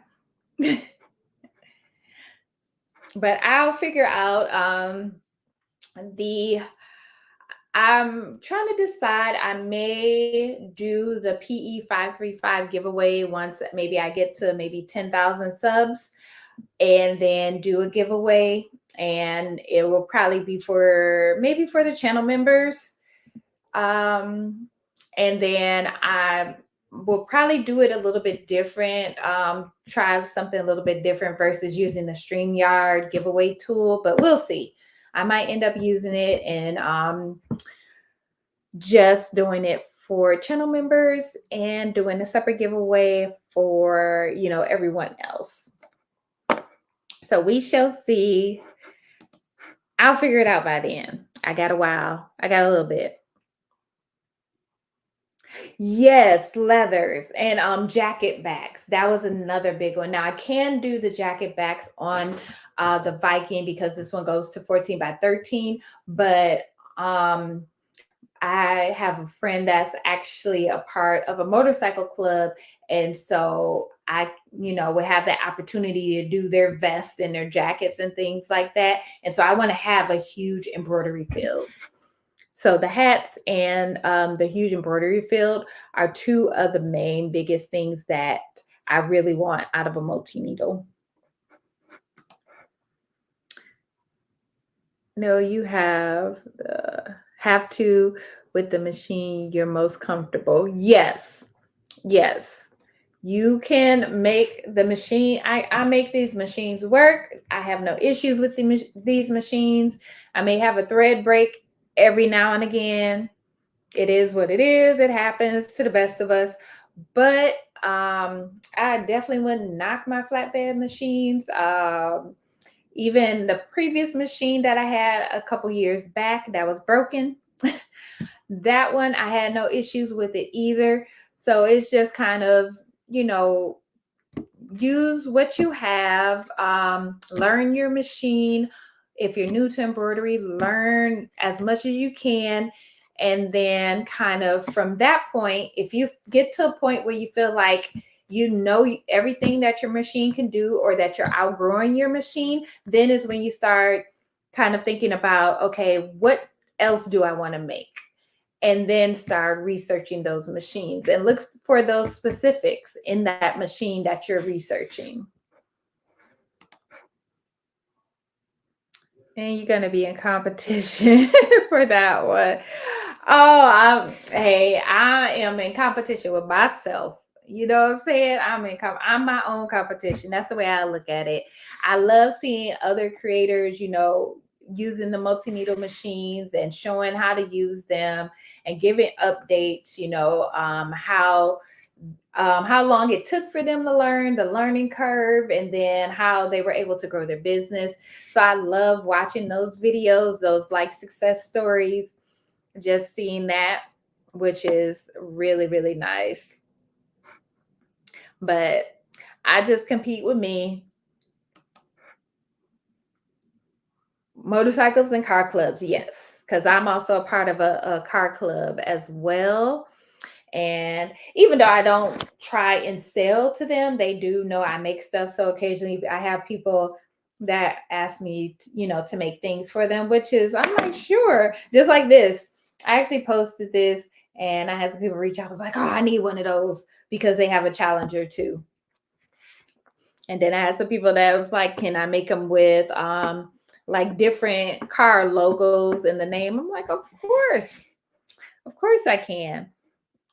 But I'll figure out the I'm trying to decide. I may do the PE 535 giveaway once maybe I get to maybe 10,000 subs, and then do a giveaway. And it will probably be for maybe for the channel members. And then I will probably do it a little bit different. Try something a little bit different versus using the Streamyard giveaway tool, but we'll see. I might end up using it and just doing it for channel members and doing a separate giveaway for, everyone else. So we shall see. I'll figure it out by then. I got a while. I got a little bit. Yes, leathers and jacket backs. That was another big one. Now I can do the jacket backs on the Viking because this one goes to 14 by 13, but I have a friend that's actually a part of a motorcycle club. And so I, would have the opportunity to do their vests and their jackets and things like that. And so I want to have a huge embroidery field. So the hats and the huge embroidery field are two of the main biggest things that I really want out of a multi-needle. No, you have to with the machine you're most comfortable. Yes. You can make the machine. I make these machines work. I have no issues with these machines. I may have a thread break every now and again. It is what it is. It happens to the best of us. But I definitely wouldn't knock my flatbed machines. Even the previous machine that I had a couple years back that was broken, that one I had no issues with it either. So it's just kind of, use what you have, learn your machine. If you're new to embroidery, learn as much as you can. And then kind of from that point, if you get to a point where you feel like everything that your machine can do or that you're outgrowing your machine, then is when you start kind of thinking about, okay, what else do I want to make? And then start researching those machines and look for those specifics in that machine that you're researching. And you're going to be in competition for that one. Oh, I am in competition with myself. You know what I'm saying? I'm my own competition. That's the way I look at it. I love seeing other creators, using the multi-needle machines and showing how to use them and giving updates, how long it took for them to learn, the learning curve, and then how they were able to grow their business. So I love watching those videos, those like success stories, just seeing that, which is really, really nice. But I just compete with me. Motorcycles and car clubs, yes, because I'm also a part of a car club as well. And even though I don't try and sell to them, they do know I make stuff. So occasionally I have people that ask me, to make things for them, which is, I'm like, sure. Just like this. I actually posted this and I had some people reach out. I was like, oh, I need one of those because they have a Challenger too. And then I had some people that was like, can I make them with like different car logos in the name? I'm like, of course I can.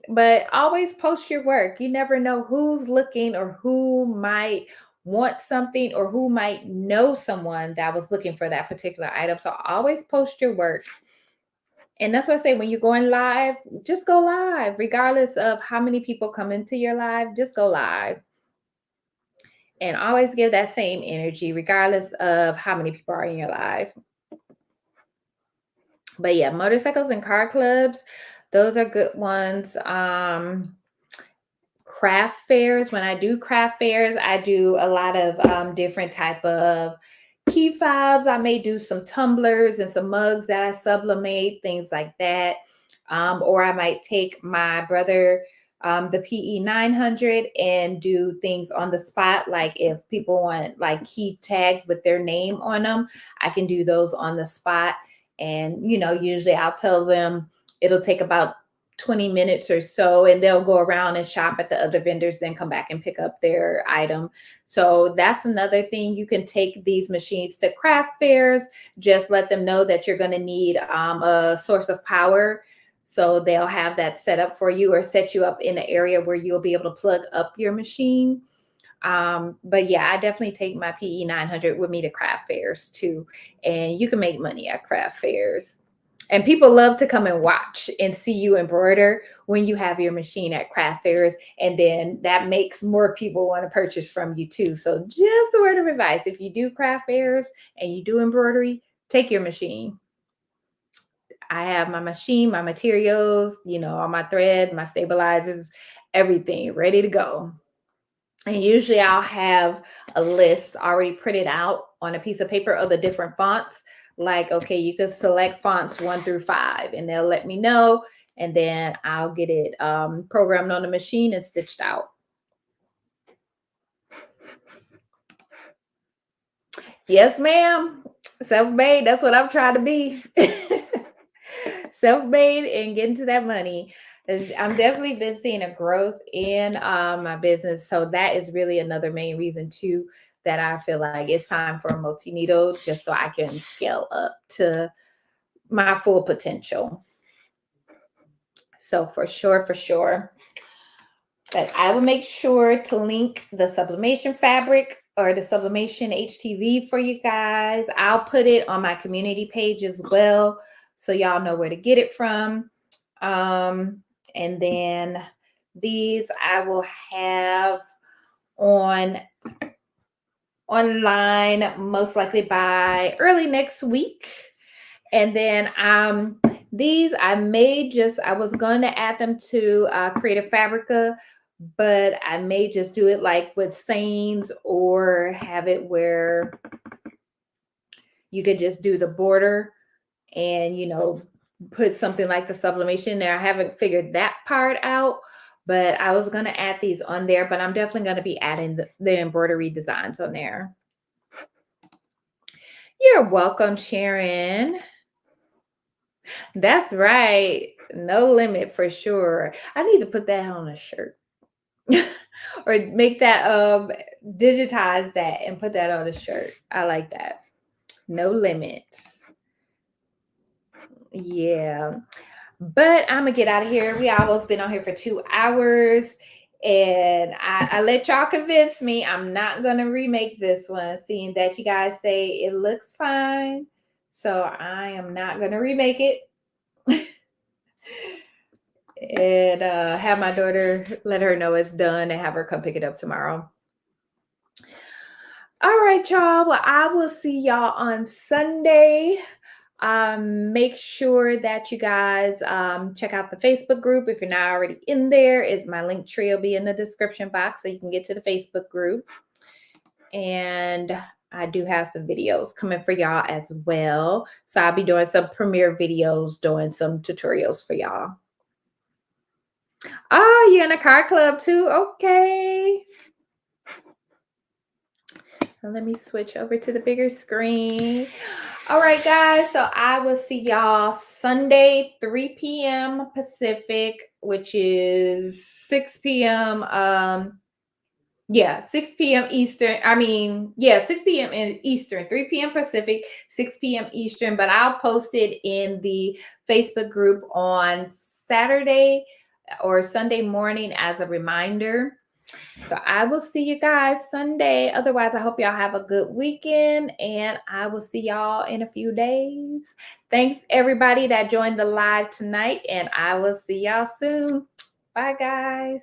But always post your work. You never know who's looking or who might want something or who might know someone that was looking for that particular item. So always post your work. And that's why I say when you're going live, just go live. Regardless of how many people come into your live, just go live. And always give that same energy, regardless of how many people are in your live. But yeah, motorcycles and car clubs, those are good ones. Craft fairs. When I do craft fairs, I do a lot of different type of key fobs. I may do some tumblers and some mugs that I sublimate, things like that. Or I might take my brother the PE 900 and do things on the spot. Like if people want like key tags with their name on them, I can do those on the spot. And, you know, usually I'll tell them it'll take about 20 minutes or so, and they'll go around and shop at the other vendors, then come back and pick up their item. So that's another thing. You can take these machines to craft fairs. Just let them know that you're going to need a source of power. So they'll have that set up for you or set you up in an area where you'll be able to plug up your machine. But yeah, I definitely take my PE 900 with me to craft fairs too. And you can make money at craft fairs. And people love to come and watch and see you embroider when you have your machine at craft fairs. And then that makes more people want to purchase from you too. So just a word of advice, if you do craft fairs and you do embroidery, take your machine. I have my machine, my materials, you know, all my thread, my stabilizers, everything ready to go. And usually I'll have a list already printed out on a piece of paper of the different fonts. Like, okay, you can select fonts 1 through 5 and they'll let me know. And then I'll get it programmed on the machine and stitched out. Yes, ma'am. Self-made. That's what I'm trying to be. Self-made and getting to that money. I'm definitely been seeing a growth in my business. So that is really another main reason too, that I feel like it's time for a multi-needle just so I can scale up to my full potential. So for sure. But I will make sure to link the sublimation fabric or the sublimation HTV for you guys. I'll put it on my community page as well, so y'all know where to get it from. And then these I will have online most likely by early next week. And then these I was going to add them to Creative Fabrica, but I may just do it like with seams or have it where you could just do the border and, you know, put something like the sublimation there. I haven't figured that part out, but I was going to add these on there, but I'm definitely going to be adding the embroidery designs on there. You're welcome, Sharon. That's right. No limit for sure. I need to put that on a shirt. Or make that digitize that and put that on a shirt. I like that. No limit. Yeah. But I'm gonna get out of here. We almost been on here for 2 hours. And I let y'all convince me I'm not gonna remake this one, seeing that you guys say it looks fine. So I am not gonna remake it. And have my daughter, let her know it's done and have her come pick it up tomorrow. All right, y'all. Well, I will see y'all on Sunday. Make sure that you guys check out the Facebook group. If you're not already in there, my link tree will be in the description box so you can get to the Facebook group. And I do have some videos coming for y'all as well. So I'll be doing some premiere videos, doing some tutorials for y'all. Oh, you're in a car club too? Okay. Let me switch over to the bigger screen. All right, guys. So I will see y'all Sunday, 3 p.m. Pacific, which is 6 p.m. 6 p.m. Eastern. 6 p.m. in Eastern, 3 p.m. Pacific, 6 p.m. Eastern. But I'll post it in the Facebook group on Saturday or Sunday morning as a reminder. So I will see you guys Sunday. Otherwise, I hope y'all have a good weekend, and I will see y'all in a few days. Thanks, everybody that joined the live tonight, and I will see y'all soon. Bye, guys.